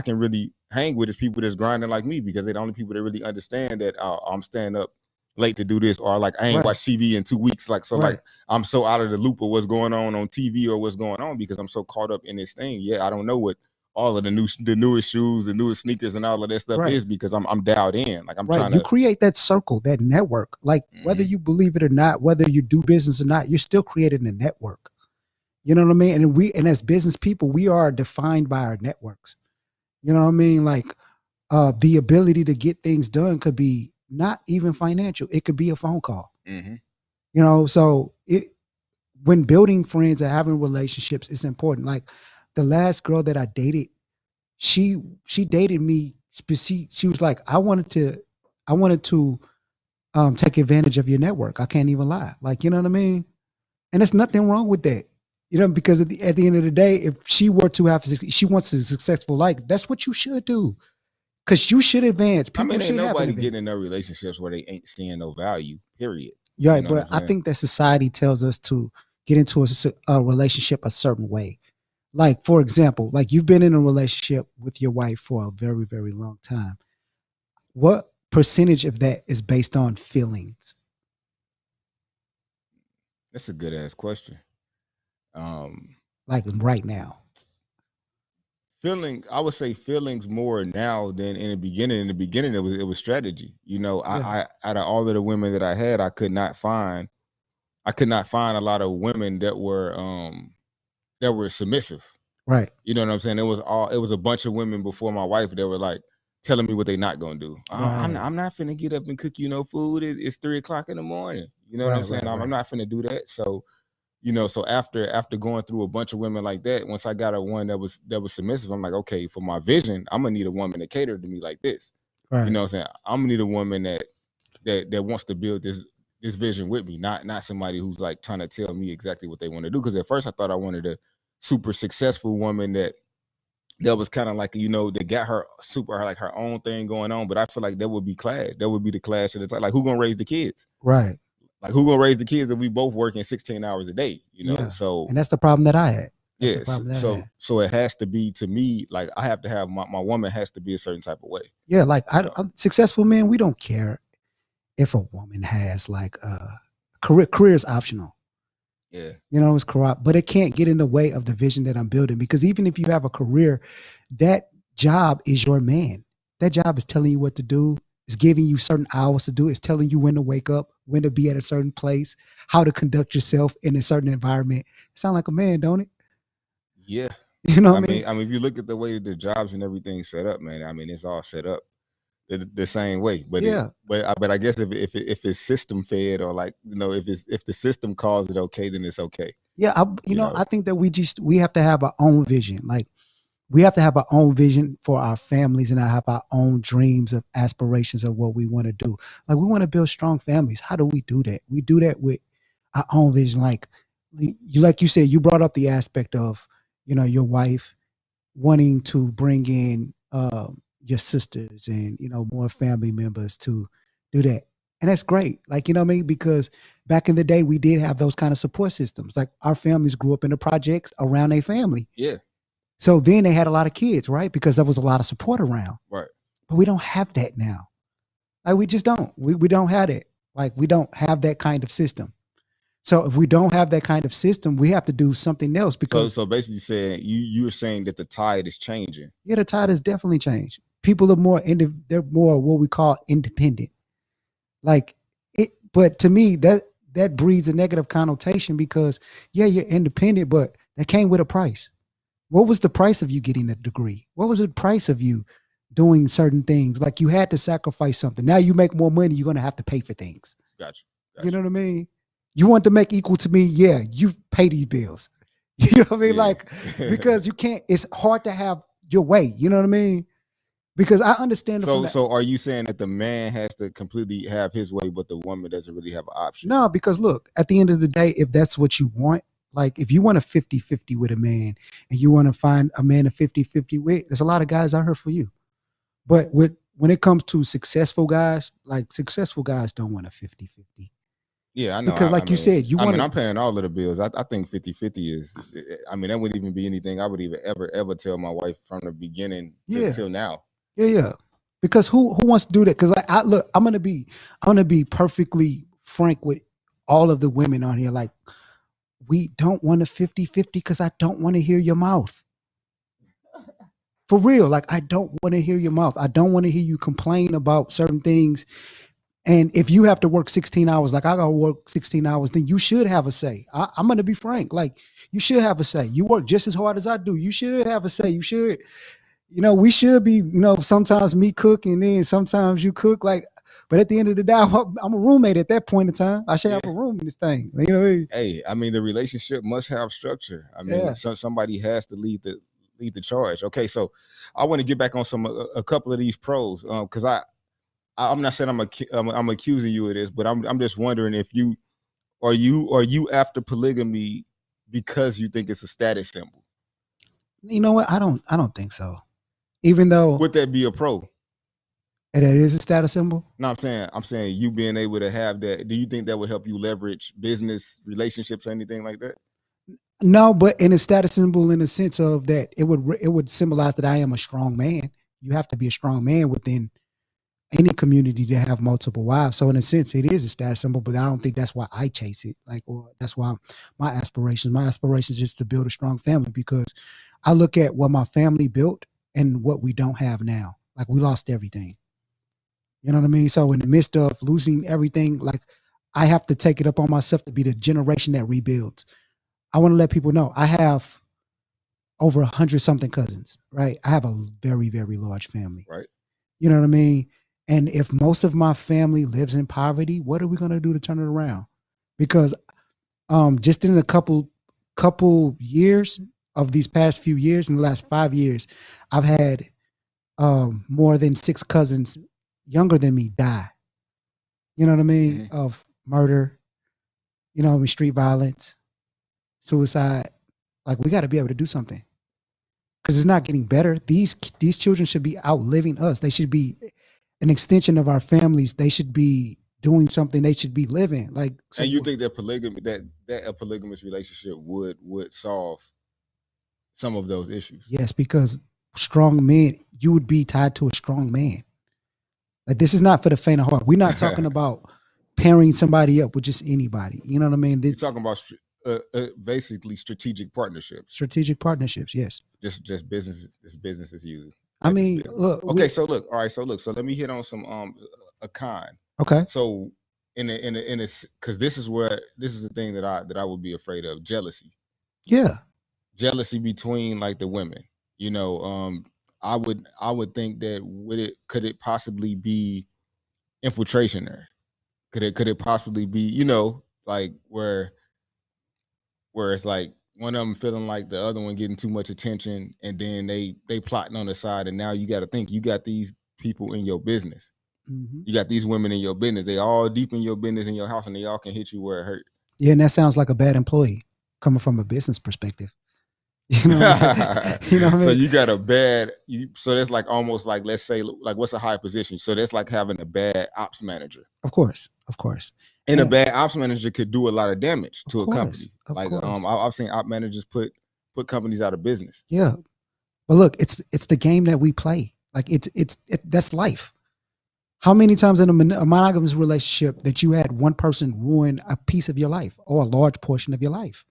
Speaker 2: can really hang with is people that's grinding like me, because they're the only people that really understand that I'm staying up late to do this, or like I ain't watched TV in 2 weeks. Like, so like I'm so out of the loop of what's going on TV or what's going on, because I'm so caught up in this thing. Yeah, I don't know what all of the newest shoes, the newest sneakers and all of that stuff is, because I'm dialed in. Like, I'm trying to
Speaker 1: create that circle, that network. Like, whether you believe it or not, whether you do business or not, you're still creating a network. You know what I mean? And as business people, we are defined by our networks. You know what I mean? Like, the ability to get things done could be not even financial. It could be a phone call. So when building friends and having relationships, it's important. Like, the last girl that I dated, she dated me. She was like, I wanted to take advantage of your network. I can't even lie. Like, you know what I mean? And there's nothing wrong with that. Because at the end of the day, if she were to she wants a successful life, that's what you should do. Because you should advance.
Speaker 2: People ain't nobody getting in their relationships where they ain't seeing no value, period.
Speaker 1: Right, but I think that society tells us to get into a relationship a certain way. Like, for example, like, you've been in a relationship with your wife for a very, very long time. What percentage of that is based on feelings?
Speaker 2: That's a good ass question.
Speaker 1: Like, right now.
Speaker 2: I would say feelings more now than in the beginning. In the beginning, it was strategy. I out of all of the women that I had, I could not find a lot of women that were submissive.
Speaker 1: Right.
Speaker 2: You know what I'm saying? It was a bunch of women before my wife that were like telling me what they not gonna do. Right. I'm not finna get up and cook you no food. It's 3:00 in the morning. You know what I'm saying? I'm not finna do that. So, so after going through a bunch of women like that, once I got one that was submissive, I'm like, okay, for my vision, I'm gonna need a woman that catered to me like this. Right. You know what I'm saying? I'm gonna need a woman that wants to build this vision with me, not somebody who's like trying to tell me exactly what they want to do. Because at first I thought I wanted a super successful woman that was kind of like, that got her like her own thing going on. But I feel like that would be clash. That would be the clash of the time. Like, who gonna raise the kids?
Speaker 1: Right.
Speaker 2: Like, who gonna raise the kids if we both working 16 hours a day? So,
Speaker 1: and that's the problem that I had.
Speaker 2: So it has to be, to me, like, I have to have my woman has to be a certain type of way.
Speaker 1: Yeah, like, successful men, we don't care if a woman has like a career is optional.
Speaker 2: Yeah.
Speaker 1: It's corrupt, but it can't get in the way of the vision that I'm building, because even if you have a career, that job is your man. That job is telling you what to do. It's giving you certain hours to do. It's telling you when to wake up, when to be at a certain place, how to conduct yourself in a certain environment. It sounds like a man, don't it?
Speaker 2: Yeah.
Speaker 1: You know what I mean?
Speaker 2: I mean, if you look at the way the jobs and everything's set up, man, I mean, it's all set up the same way. But yeah, but I guess if it's system fed, or like, if the system calls it okay, then it's okay.
Speaker 1: Yeah, I think that we have to have our own vision. Like, we have to have our own vision for our families, and I have our own dreams of aspirations of what we want to do. Like, we want to build strong families. How do we do that? We do that with our own vision. Like you said, you brought up the aspect of, your wife wanting to bring in, your sisters and, more family members to do that. And that's great. Like, you know what I mean? Because back in the day, we did have those kind of support systems. Like our families grew up in the projects around a family.
Speaker 2: Yeah.
Speaker 1: So then they had a lot of kids, right? Because there was a lot of support around.
Speaker 2: Right.
Speaker 1: But we don't have that now. Like we just don't. We don't have it. Like we don't have that kind of system. So if we don't have that kind of system, we have to do something else. Because
Speaker 2: so basically saying you're saying that the tide is changing.
Speaker 1: Yeah, the tide has definitely changed. People are they're more what we call independent. Like it, but to me, that breeds a negative connotation because yeah, you're independent, but that came with a price. What was the price of you getting a degree? What was the price of you doing certain things? Like you had to sacrifice something. Now you make more money, you're gonna have to pay for things.
Speaker 2: Gotcha.
Speaker 1: You know what I mean? You want to make equal to me, yeah, you pay these bills. You know what I mean?
Speaker 2: Yeah.
Speaker 1: Like, because you can't, it's hard to have your way. You know what I mean? Because I understand.
Speaker 2: So are you saying that the man has to completely have his way, but the woman doesn't really have an option?
Speaker 1: No, because look, at the end of the day, if that's what you want, like if you want a 50-50 with a man and you want to find a man a 50-50 with, there's a lot of guys out here for you. But when it comes to successful guys, like successful guys don't want a 50-50.
Speaker 2: Yeah, I know.
Speaker 1: Because like you said,
Speaker 2: I'm paying all of the bills. I think 50-50 is, that wouldn't even be anything I would even ever tell my wife from the beginning till now.
Speaker 1: Yeah. Because who wants to do that? Because look, I'm gonna be perfectly frank with all of the women on here. Like, we don't want a 50-50 because I don't want to hear your mouth. For real. Like, I don't want to hear your mouth. I don't want to hear you complain about certain things. And if you have to work 16 hours, like I gotta work 16 hours, then you should have a say. I'm gonna be frank. Like, you should have a say. You work just as hard as I do. You should have a say. You should, we should be, sometimes me cook and then sometimes you cook. Like, but at the end of the day, I'm a roommate at that point in time. I should have a room in this thing.
Speaker 2: Hey, the relationship must have structure. Somebody has to lead the charge. Okay, so I want to get back on a couple of these pros, because I'm not saying I'm accusing you of this, but I'm just wondering if you are after polygamy because you think it's a status symbol.
Speaker 1: You know what? I don't think so. Even though,
Speaker 2: would that be a pro?
Speaker 1: And that is a status symbol?
Speaker 2: No, I'm saying you being able to have that. Do you think that would help you leverage business relationships or anything like that?
Speaker 1: No, but in a status symbol, in the sense of that, it would symbolize that I am a strong man. You have to be a strong man within any community to have multiple wives. So in a sense, it is a status symbol, but I don't think that's why I chase it. Like, or that's why my aspirations is to build a strong family, because I look at what my family built and what we don't have now. Like, we lost everything. You know what I mean? So in the midst of losing everything, like, I have to take it up on myself to be the generation that rebuilds. I want to let people know I have over 100 something cousins, right? I have a very, very large family.
Speaker 2: Right.
Speaker 1: You know what I mean? And if most of my family lives in poverty, what are we going to do to turn it around? Because just in a couple years of these past few years, in the last 5 years, I've had more than 6 cousins younger than me die. You know what I mean? Mm-hmm. Of murder, street violence, suicide. Like, we got to be able to do something, because it's not getting better. These children should be outliving us. They should be an extension of our families. They should be doing something. They should be living. Like,
Speaker 2: so, and you think that polygamy, that a polygamous relationship would solve some of those issues?
Speaker 1: Yes, because strong men, you would be tied to a strong man. Like, this is not for the faint of heart. We're not talking about pairing somebody up with just anybody. You know what I mean?
Speaker 2: You're talking about basically strategic partnerships.
Speaker 1: Strategic partnerships, yes.
Speaker 2: Just business. It's business as usual.
Speaker 1: Look.
Speaker 2: Okay, so look. All right, so look. So let me hit on some a con.
Speaker 1: Okay.
Speaker 2: So in a because this is the thing that I would be afraid of: jealousy.
Speaker 1: Yeah.
Speaker 2: Jealousy between, like, the women. I would think that could it possibly be infiltration there? Could it possibly be, like, where it's like one of them feeling like the other one getting too much attention, and then they plotting on the side, and now you got to think, you got these people in your business. Mm-hmm. You got these women in your business. They all deep in your business, in your house, and they all can hit you where it hurt.
Speaker 1: Yeah, and that sounds like a bad employee coming from a business perspective. You know what I mean? You know what I
Speaker 2: So
Speaker 1: mean?
Speaker 2: you got a bad, so that's like almost like, let's say, like what's a high position? So that's like having a bad ops manager.
Speaker 1: Of course, of course.
Speaker 2: And a bad ops manager could do a lot of damage to a company.
Speaker 1: Of
Speaker 2: Like
Speaker 1: course.
Speaker 2: I've seen op managers put companies out of business.
Speaker 1: Yeah. But look, it's the game that we play. Like that's life. How many times in a monogamous relationship that you had one person ruin a piece of your life or a large portion of your life?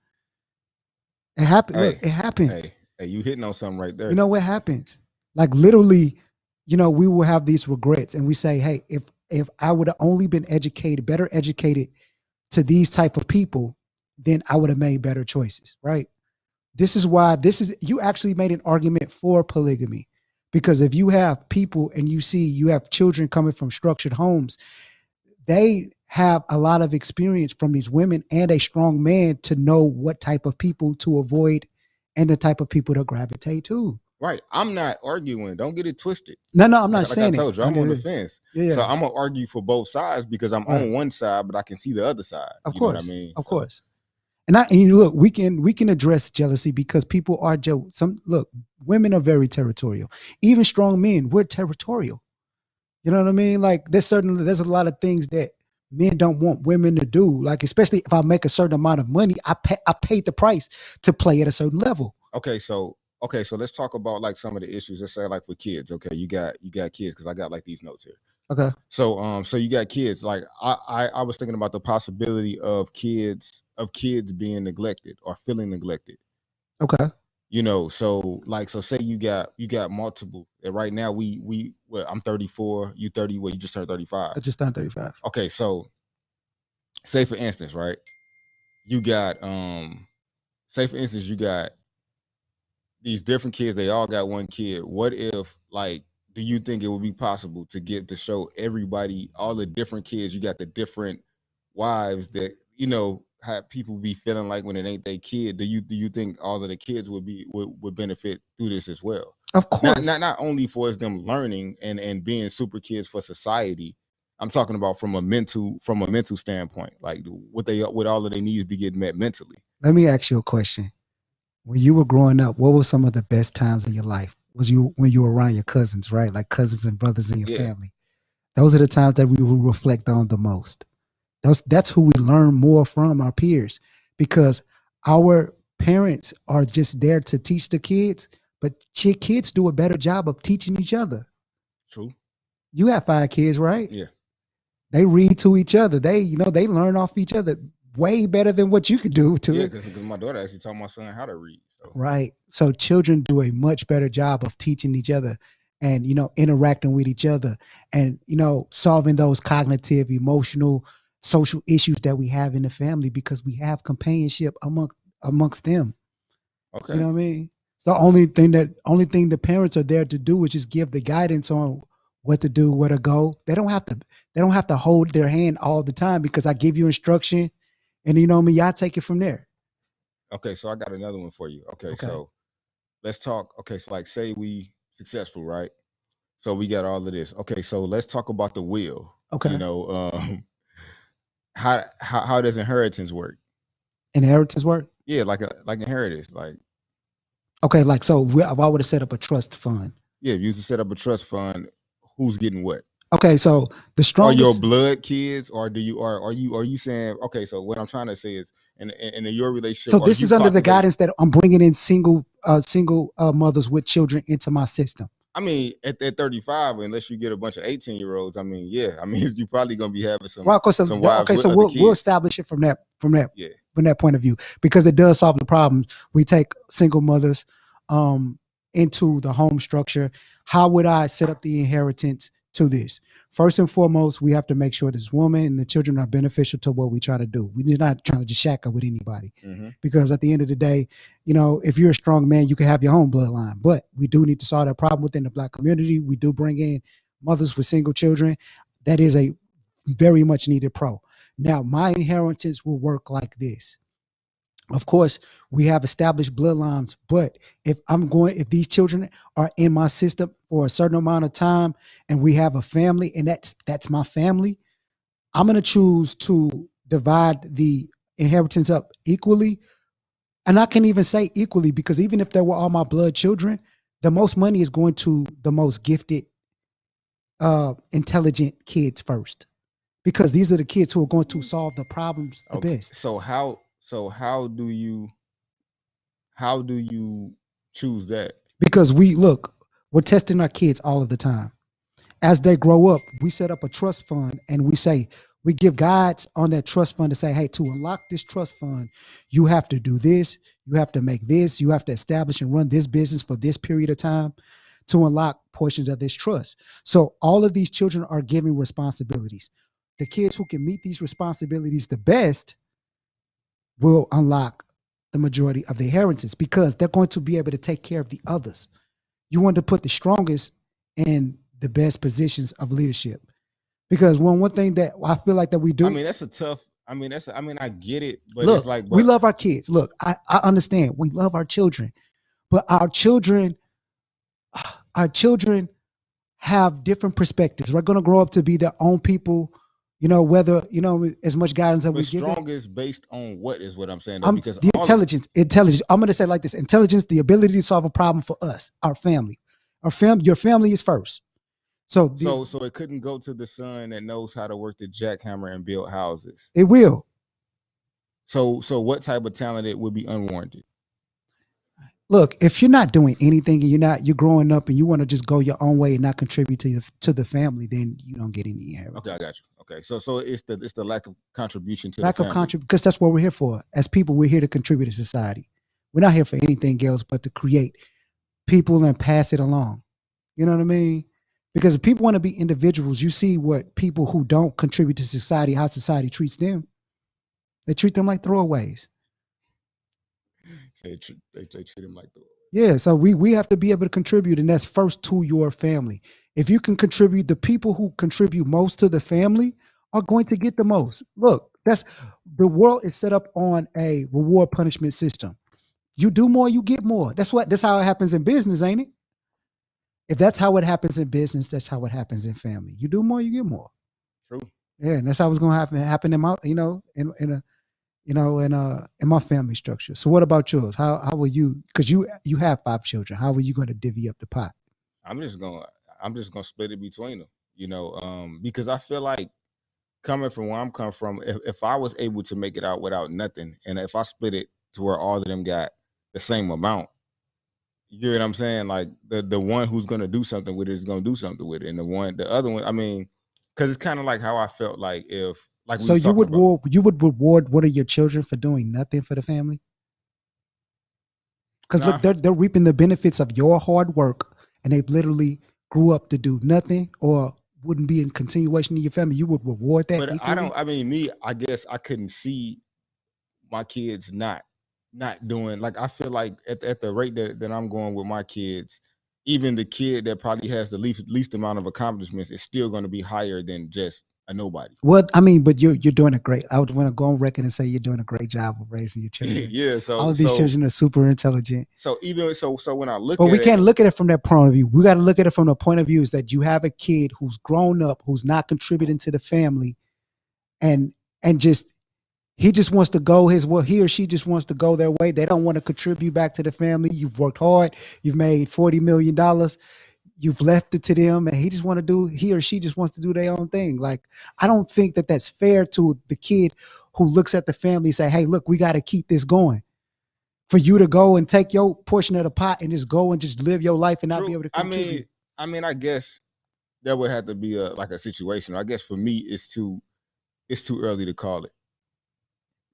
Speaker 1: It happens.
Speaker 2: Hey,
Speaker 1: look, it happens.
Speaker 2: Hey, you hitting on something right there.
Speaker 1: You know what happens? Like literally, you know, we will have these regrets and we say, hey, if I would have only been educated, better educated to these type of people, then I would have made better choices, right? This is why you actually made an argument for polygamy. Because if you have people and you have children coming from structured homes, they have a lot of experience from these women and a strong man to know what type of people to avoid and the type of people to gravitate to.
Speaker 2: Right. I'm not arguing. Don't get it twisted.
Speaker 1: No, I'm not
Speaker 2: like
Speaker 1: saying
Speaker 2: I told you, I'm on the fence.
Speaker 1: Yeah.
Speaker 2: So I'm gonna argue for both sides because I'm on one side, but I can see the other side.
Speaker 1: Of
Speaker 2: you
Speaker 1: course,
Speaker 2: know what I mean?
Speaker 1: Of course. And you look, we can address jealousy because people are women are very territorial. Even strong men, we're territorial. You know what I mean? Like there's a lot of things that men don't want women to do. Like especially if I make a certain amount of money, I paid the price to play at a certain level.
Speaker 2: Okay, so let's talk about like some of the issues. Let's say like with kids. Okay, you got kids because I got like these notes here.
Speaker 1: Okay.
Speaker 2: So so you got kids. Like I was thinking about the possibility of kids being neglected or feeling neglected.
Speaker 1: Okay.
Speaker 2: You know, so say you got multiple. And right now I'm 34, you 30, you just turned 35.
Speaker 1: I just turned 35.
Speaker 2: Okay, so say for instance, right? You got say for instance you got these different kids, they all got one kid. What if, like, do you think it would be possible to show everybody, all the different kids, you got the different wives that, you know, have people be feeling like when it ain't their kid? Do you think all of the kids would benefit through this as well?
Speaker 1: Of course.
Speaker 2: Not only for them learning and being super kids for society. I'm talking about from a mental standpoint, like what all of their needs be getting met mentally.
Speaker 1: Let me ask you a question. When you were growing up, what were some of the best times of your life? When you were around your cousins, right? Like cousins and brothers in your family. Those are the times that we will reflect on the most. That's who we learn more from, our peers, because our parents are just there to teach the kids, but kids do a better job of teaching each other.
Speaker 2: True.
Speaker 1: You have 5 kids, right?
Speaker 2: Yeah.
Speaker 1: They read to each other. They learn off each other way better than what you could do to it.
Speaker 2: Because my daughter actually taught my son how to read. So.
Speaker 1: Right. So children do a much better job of teaching each other and, interacting with each other and, solving those cognitive, emotional, social issues that we have in the family because we have companionship amongst them.
Speaker 2: Okay.
Speaker 1: You know what I mean? It's the only thing the parents are there to do is just give the guidance on what to do, where to go. They don't have to hold their hand all the time because I give you instruction and y'all take it from there.
Speaker 2: Okay, so I got another one for you. Okay. So let's talk. Okay, so like say we successful, right? So we got all of this. Okay, so let's talk about the will.
Speaker 1: Okay.
Speaker 2: How does inheritance work?
Speaker 1: Inheritance work?
Speaker 2: Yeah, like inheritance. Like
Speaker 1: okay, like so if I would have set up a trust fund.
Speaker 2: Yeah, if you used to set up a trust fund, who's getting what?
Speaker 1: Okay, so the strongest
Speaker 2: are your blood kids, or are you saying okay? So what I'm trying to say is, in your relationship.
Speaker 1: So this is under the guidance that I'm bringing in single mothers with children into my system.
Speaker 2: I mean, at 35, unless you get a bunch of 18-year-olds, I mean, yeah, I mean, you probably gonna be having some. Some wives
Speaker 1: okay, so we'll establish it from that point of view because it does solve the problem. We take single mothers into the home structure. How would I set up the inheritance to this? First and foremost, we have to make sure this woman and the children are beneficial to what we try to do. We're not trying to just shack up with anybody because at the end of the day, if you're a strong man, you can have your own bloodline, but we do need to solve that problem within the Black community. We do bring in mothers with single children. That is a very much needed pro. Now, my inheritance will work like this. Of course, we have established bloodlines, but if these children are in my system for a certain amount of time and we have a family and that's my family, I'm going to choose to divide the inheritance up equally And I can even say equally, because even if they were all my blood children, the most money is going to the most gifted, intelligent kids first, because these are the kids who are going to solve the problems the
Speaker 2: Okay.
Speaker 1: best.
Speaker 2: So how do you choose that?
Speaker 1: Because we're testing our kids all of the time. As they grow up, we set up a trust fund and we give guides on that trust fund to say, hey, to unlock this trust fund, you have to do this, you have to make this, you have to establish and run this business for this period of time to unlock portions of this trust. So all of these children are given responsibilities. The kids who can meet these responsibilities the best will unlock the majority of the inheritance, because they're going to be able to take care of the others. You want to put the strongest in the best positions of leadership. Because one thing that I feel like that we do.
Speaker 2: I mean, that's a tough. I mean, I get it, but
Speaker 1: Look,
Speaker 2: it's like,
Speaker 1: we love our kids. Look, I understand we love our children, but our children have different perspectives. We're going to grow up to be their own people. Whether as much guidance that we give them.
Speaker 2: Strongest based on what is what I'm saying, though,
Speaker 1: I'm
Speaker 2: because
Speaker 1: the intelligence. I'm going to say it like this: intelligence, the ability to solve a problem for us, our family, your family is first. So
Speaker 2: it couldn't go to the son that knows how to work the jackhammer and build houses.
Speaker 1: it will.
Speaker 2: So what type of talent it would be unwarranted?
Speaker 1: Look, if you're not doing anything and you're growing up and you want to just go your own way and not contribute to the family, then you don't get any inheritance.
Speaker 2: Okay, I got you. Okay, so it's the lack of contribution to
Speaker 1: lack
Speaker 2: the
Speaker 1: of
Speaker 2: family.
Speaker 1: contribution, because that's what we're here for. As people, we're here to contribute to society. We're not here for anything else but to create people and pass it along. You know what I mean? Because if people want to be individuals, you see what people who don't contribute to society, how society treats them. They treat them like throwaways.
Speaker 2: They treat them like throwaways.
Speaker 1: Yeah, so we have to be able to contribute, and that's first to your family. If you can contribute, the people who contribute most to the family are going to get the most. Look, the world is set up on a reward punishment system. You do more, you get more. That's how it happens in business, ain't it? If that's how it happens in business, that's how it happens in family. You do more, you get more.
Speaker 2: True.
Speaker 1: Yeah, and that's how it's going to happen in my, in my family structure. So what about yours? How will you, because you have 5 children, how are you going to divvy up the pot?
Speaker 2: I'm just gonna split it between them, because I feel like, coming from where I'm coming from, if I was able to make it out without nothing, and if I split it to where all of them got the same amount, you know what I'm saying? Like the one who's gonna do something with it is gonna do something with it, and the other one, I mean, because it's kind of like how I felt like if like
Speaker 1: so you would reward one of your children for doing nothing for the family? Because look, they're reaping the benefits of your hard work, and they've literally grew up to do nothing or wouldn't be in continuation of your family. You would reward that.
Speaker 2: But
Speaker 1: equally?
Speaker 2: I guess I couldn't see my kids not doing, like, I feel like at the rate that I'm going with my kids, even the kid that probably has the least amount of accomplishments is still going to be higher than just a nobody.
Speaker 1: Well, I mean, but you're doing a great. I would want to go on record and say you're doing a great job of raising your children.
Speaker 2: Yeah, so
Speaker 1: all of these children are super intelligent.
Speaker 2: So even so when I look,
Speaker 1: but we can't look at it from that point of view. We got to look at it from the point of view is that you have a kid who's grown up, who's not contributing to the family, and just he just wants to go he or she just wants to go their way. They don't want to contribute back to the family. You've worked hard. You've made $40 million. You've left it to them, and he or she just wants to do their own thing. Like, I don't think that that's fair to the kid who looks at the family and say, hey, look, we got to keep this going. For you to go and take your portion of the pot and just go and just live your life and not be able to contribute.
Speaker 2: I mean, I guess that would have to be a situation. I guess for me, it's too early to call it.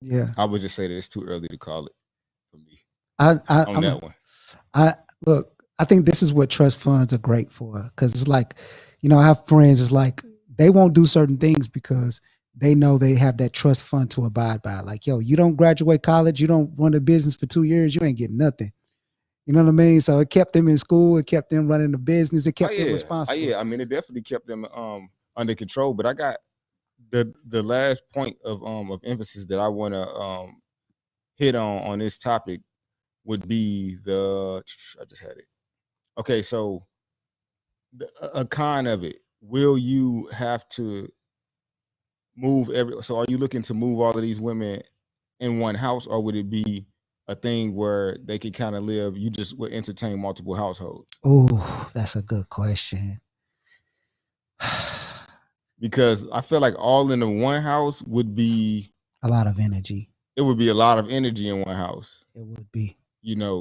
Speaker 1: Yeah,
Speaker 2: I would just say that it's too early to call it for me.
Speaker 1: Look, I think this is what trust funds are great for, because it's like, I have friends, it's like they won't do certain things because they know they have that trust fund to abide by. Like, yo, you don't graduate college, you don't run a business for 2 years, you ain't getting nothing. You know what I mean? So it kept them in school, it kept them running the business, it kept them responsible.
Speaker 2: Yeah, I mean, it definitely kept them under control. But I got the last point of emphasis that I want to hit on this topic would be I just had it. Okay, so a con of it, will you have to move so are you looking to move all of these women in one house, or would it be a thing where they can kind of live, you just would entertain multiple households?
Speaker 1: Oh, that's a good question.
Speaker 2: Because I feel like all in the one house would be
Speaker 1: a lot of energy.
Speaker 2: It would be a lot of energy in one house.
Speaker 1: It would be.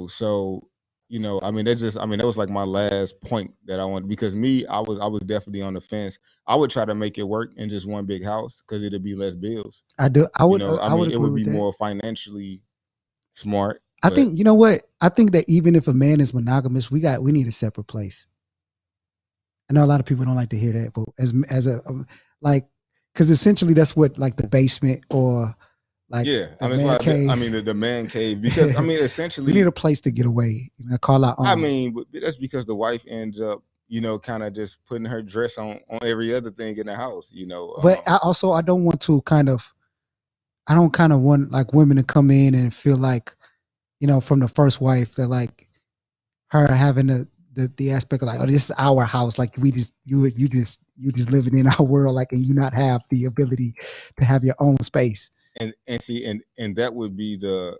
Speaker 2: So I mean, that was like my last point that I wanted, because me, I was definitely on the fence. I would try to make it work in just one big house because it'd be less bills.
Speaker 1: I would agree
Speaker 2: it would be
Speaker 1: with that.
Speaker 2: more financially smart.
Speaker 1: I think, you know what? I think that even if a man is monogamous, we need a separate place. I know a lot of people don't like to hear that, but as a like, because essentially that's what, like, the basement or like,
Speaker 2: yeah,
Speaker 1: the man cave.
Speaker 2: the man cave, because I mean, essentially
Speaker 1: we need a place to get away. Call out.
Speaker 2: I mean, but that's because the wife ends up, kind of just putting her dress on every other thing in the house.
Speaker 1: But I don't want to I don't kind of want, like, women to come in and feel like, from the first wife, that, like, her having the aspect of, like, oh, this is our house, like, you just living in our world, like, and you not have the ability to have your own space.
Speaker 2: And see, and that would be the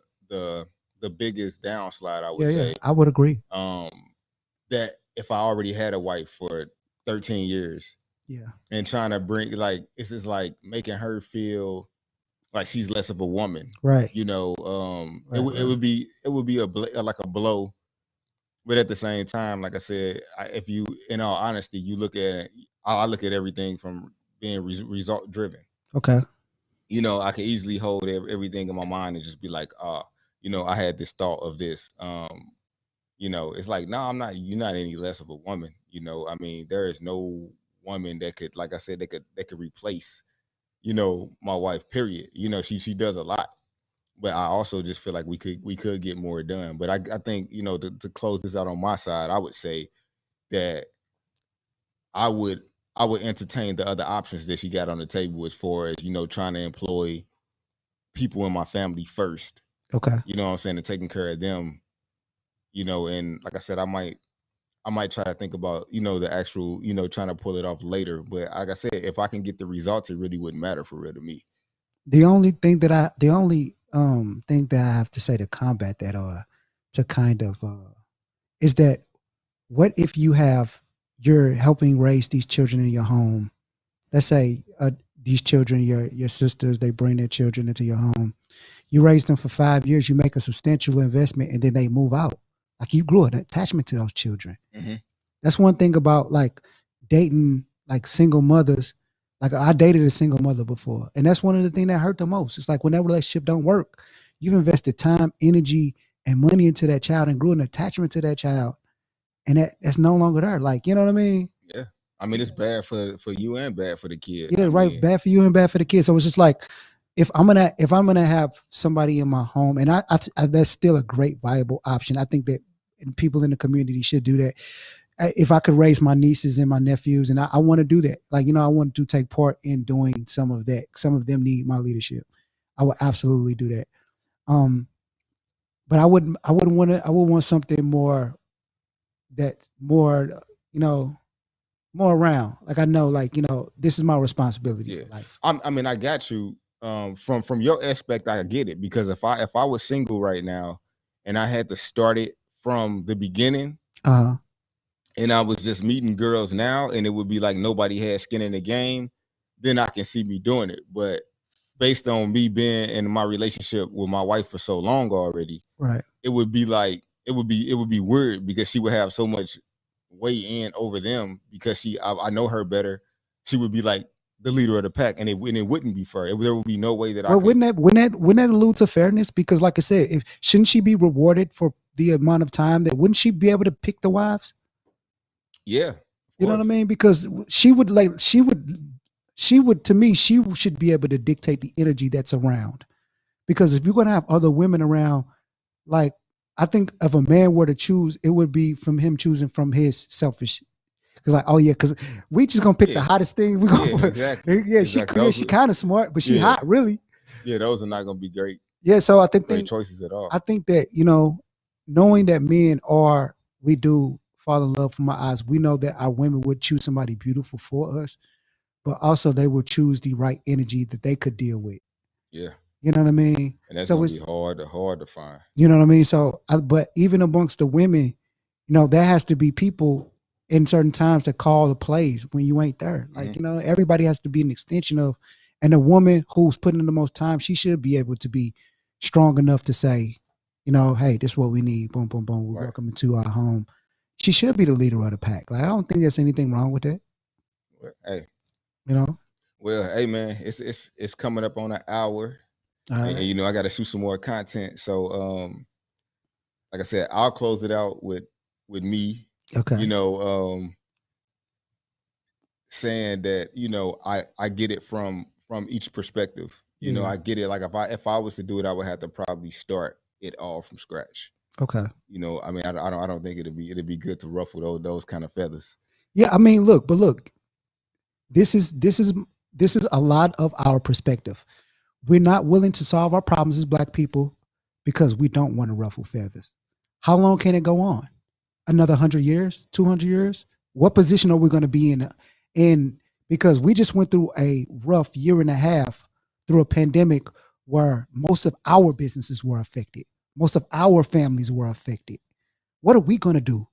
Speaker 2: biggest downslide, I would say.
Speaker 1: I would agree.
Speaker 2: That if I already had a wife for 13 years, and trying to bring, like, it's just like making her feel like she's less of a woman,
Speaker 1: right?
Speaker 2: It would be like a blow. But at the same time, like I said, if you, in all honesty, you look at it, I look at everything from being result driven.
Speaker 1: Okay.
Speaker 2: I can easily hold everything in my mind and just be like, I had this thought of this. It's like, no, you're not any less of a woman. I mean, there is no woman that could, like I said, that could replace, my wife, period. She does a lot. But I also just feel like we could get more done. But I think, to close this out on my side, I would say that I would entertain the other options that she got on the table, as far as, trying to employ people in my family first.
Speaker 1: Okay.
Speaker 2: You know what I'm saying? And taking care of them, and like I said, I might try to think about, the actual, trying to pull it off later. But like I said, if I can get the results, it really wouldn't matter for real to me.
Speaker 1: The only thing that I have to say to combat that, or to kind of is that, what if you're helping raise these children in your home? Let's say these children, your sisters, they bring their children into your home. You raise them for 5 years, you make a substantial investment, and then they move out. Like, you grew an attachment to those children.
Speaker 2: Mm-hmm.
Speaker 1: That's one thing about, like, dating, like, single mothers. Like, I dated a single mother before, and that's one of the things that hurt the most. It's like, when that relationship don't work, you've invested time, energy, and money into that child, and grew an attachment to that child, and that's no longer there. Like, you know what I mean?
Speaker 2: Yeah. I mean, it's bad for you and bad for the kid.
Speaker 1: Yeah, right. Bad for you and bad for the kid. So it's just like, if I'm gonna have somebody in my home, and I that's still a great viable option. I think that people in the community should do that. If I could raise my nieces and my nephews, and I want to do that, like, I want to take part in doing some of that. Some of them need my leadership. I would absolutely do that. But I would want something more, that's more, more around. Like, I know, like, this is my responsibility for life.
Speaker 2: I mean, I got you. From your aspect, I get it, because if I was single right now and I had to start it from the beginning, and I was just meeting girls now, and it would be like nobody had skin in the game, then I can see me doing it. But based on me being in my relationship with my wife for so long already,
Speaker 1: right,
Speaker 2: it would be like, it would be weird, because she would have so much weigh in over them, because I know her better. She would be like the leader of the pack, and it wouldn't be fair. There would be no way that
Speaker 1: wouldn't that allude to fairness? Because, like I said, shouldn't she be rewarded for the amount of time that, wouldn't she be able to pick the wives?
Speaker 2: Yeah.
Speaker 1: You know what I mean? Because she would, to me, she should be able to dictate the energy that's around. Because if you're going to have other women around, like, I think if a man were to choose, it would be from him choosing from his selfish. Because, like, oh yeah, because we just gonna pick the hottest thing. We gonna,
Speaker 2: exactly.
Speaker 1: She kind of smart, but she hot, really.
Speaker 2: Yeah, those are not gonna be great.
Speaker 1: Yeah, so I think
Speaker 2: great choices at all.
Speaker 1: I think that, knowing that men we do fall in love from our eyes. We know that our women would choose somebody beautiful for us, but also they would choose the right energy that they could deal with.
Speaker 2: Yeah.
Speaker 1: You know what I mean?
Speaker 2: And that's
Speaker 1: So
Speaker 2: gonna
Speaker 1: it's
Speaker 2: be hard to find.
Speaker 1: you know what I mean. So, but even amongst the women, there has to be people in certain times that call the plays when you ain't there. Like everybody has to be an extension of, and a woman who's putting in the most time, she should be able to be strong enough to say, hey, this is what we need. Boom, boom, boom. We're welcome into our home. She should be the leader of the pack. Like I don't think there's anything wrong with that.
Speaker 2: Well, hey,
Speaker 1: Well,
Speaker 2: hey, man, it's coming up on an hour, and I got to shoot some more content. So, like I said, I'll close it out with me.
Speaker 1: Okay.
Speaker 2: Saying that I get it from each perspective. I get it. Like if I was to do it, I would have to probably start it all from scratch.
Speaker 1: Okay.
Speaker 2: I mean, I don't think it'd be good to ruffle those kind of feathers.
Speaker 1: Yeah, I mean, look, this is a lot of our perspective. We're not willing to solve our problems as Black people because we don't want to ruffle feathers. How long can it go on? Another 100 years, 200 years? What position are we going to be in? Because we just went through a rough year and a half through a pandemic where most of our businesses were affected. Most of our families were affected. What are we going to do?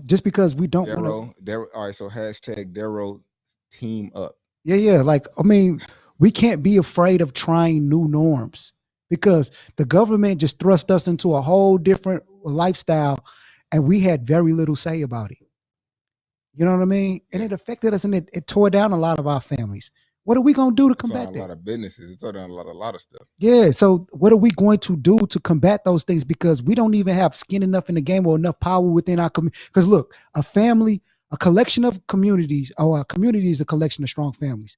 Speaker 1: Just because we don't want
Speaker 2: to. All right, so #Darrow team up.
Speaker 1: Yeah. Like, I mean, we can't be afraid of trying new norms because the government just thrust us into a whole different lifestyle and we had very little say about it. You know what I mean? And it affected us and it tore down a lot of our families. What are we going to do to combat that?
Speaker 2: A lot of businesses. It tore down a lot of stuff.
Speaker 1: Yeah. So what are we going to do to combat those things? Because we don't even have skin enough in the game or enough power within our community. Because look, a collection of communities, or a community is a collection of strong families.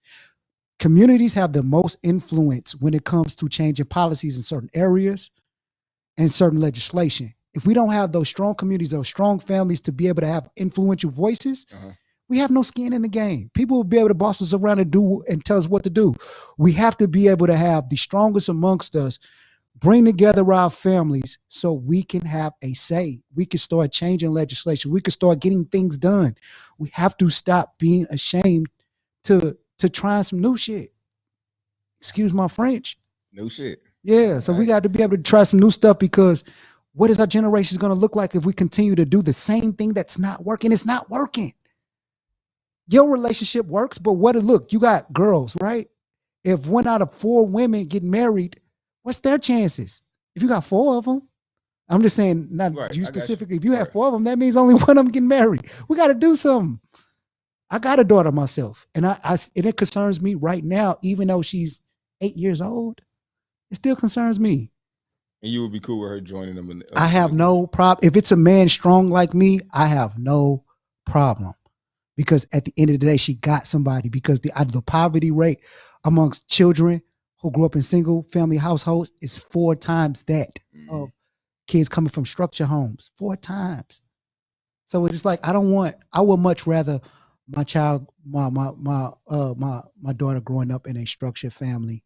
Speaker 1: Communities have the most influence when it comes to changing policies in certain areas and certain legislation. If we don't have those strong communities, those strong families to be able to have influential voices, we have no skin in the game. People will be able to boss us around and tell us what to do. We have to be able to have the strongest amongst us bring together our families so we can have a say. We can start changing legislation. We can start getting things done. We have to stop being ashamed to try some new shit. Excuse my French.
Speaker 2: New shit.
Speaker 1: Yeah, so we got to be able to try some new stuff because what is our generation going to look like if we continue to do the same thing that's not working? It's not working. Your relationship works, but look, you got girls, right? If 1 out of 4 women get married, what's their chances? If you got 4 of them, I'm just saying, not you specifically. If you have 4 of them, that means only 1 of them getting married. We got to do something. I got a daughter myself, and and it concerns me right now, even though she's 8 years old. It still concerns me.
Speaker 2: And you would be cool with her joining them?
Speaker 1: I have no problem. If it's a man strong like me, I have no problem. Because at the end of the day, she got somebody. Because the poverty rate amongst children who grew up in single family households is 4 times that of kids coming from structure homes. 4 times. So it's just like I would much rather my child, my daughter growing up in a structured family,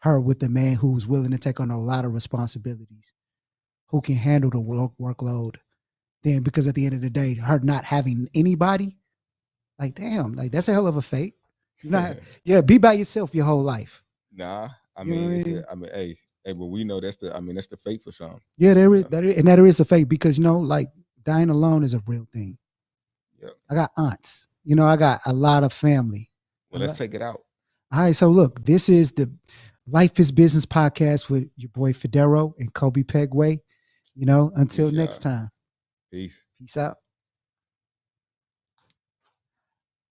Speaker 1: her with a man who's willing to take on a lot of responsibilities, who can handle the workload. Then because at the end of the day, her not having anybody, like damn, like that's a hell of a fate. Be by yourself your whole life.
Speaker 2: Nah, I mean, hey, but we know that's the fate for some.
Speaker 1: Yeah, there is a fate because like dying alone is a real thing.
Speaker 2: Yep.
Speaker 1: I got aunts. I got a lot of family.
Speaker 2: Well, let's take it out.
Speaker 1: All right, so look, this is the Life is Business podcast with your boy Federo and Kobe Pegway. Until next time.
Speaker 2: Peace.
Speaker 1: Peace out.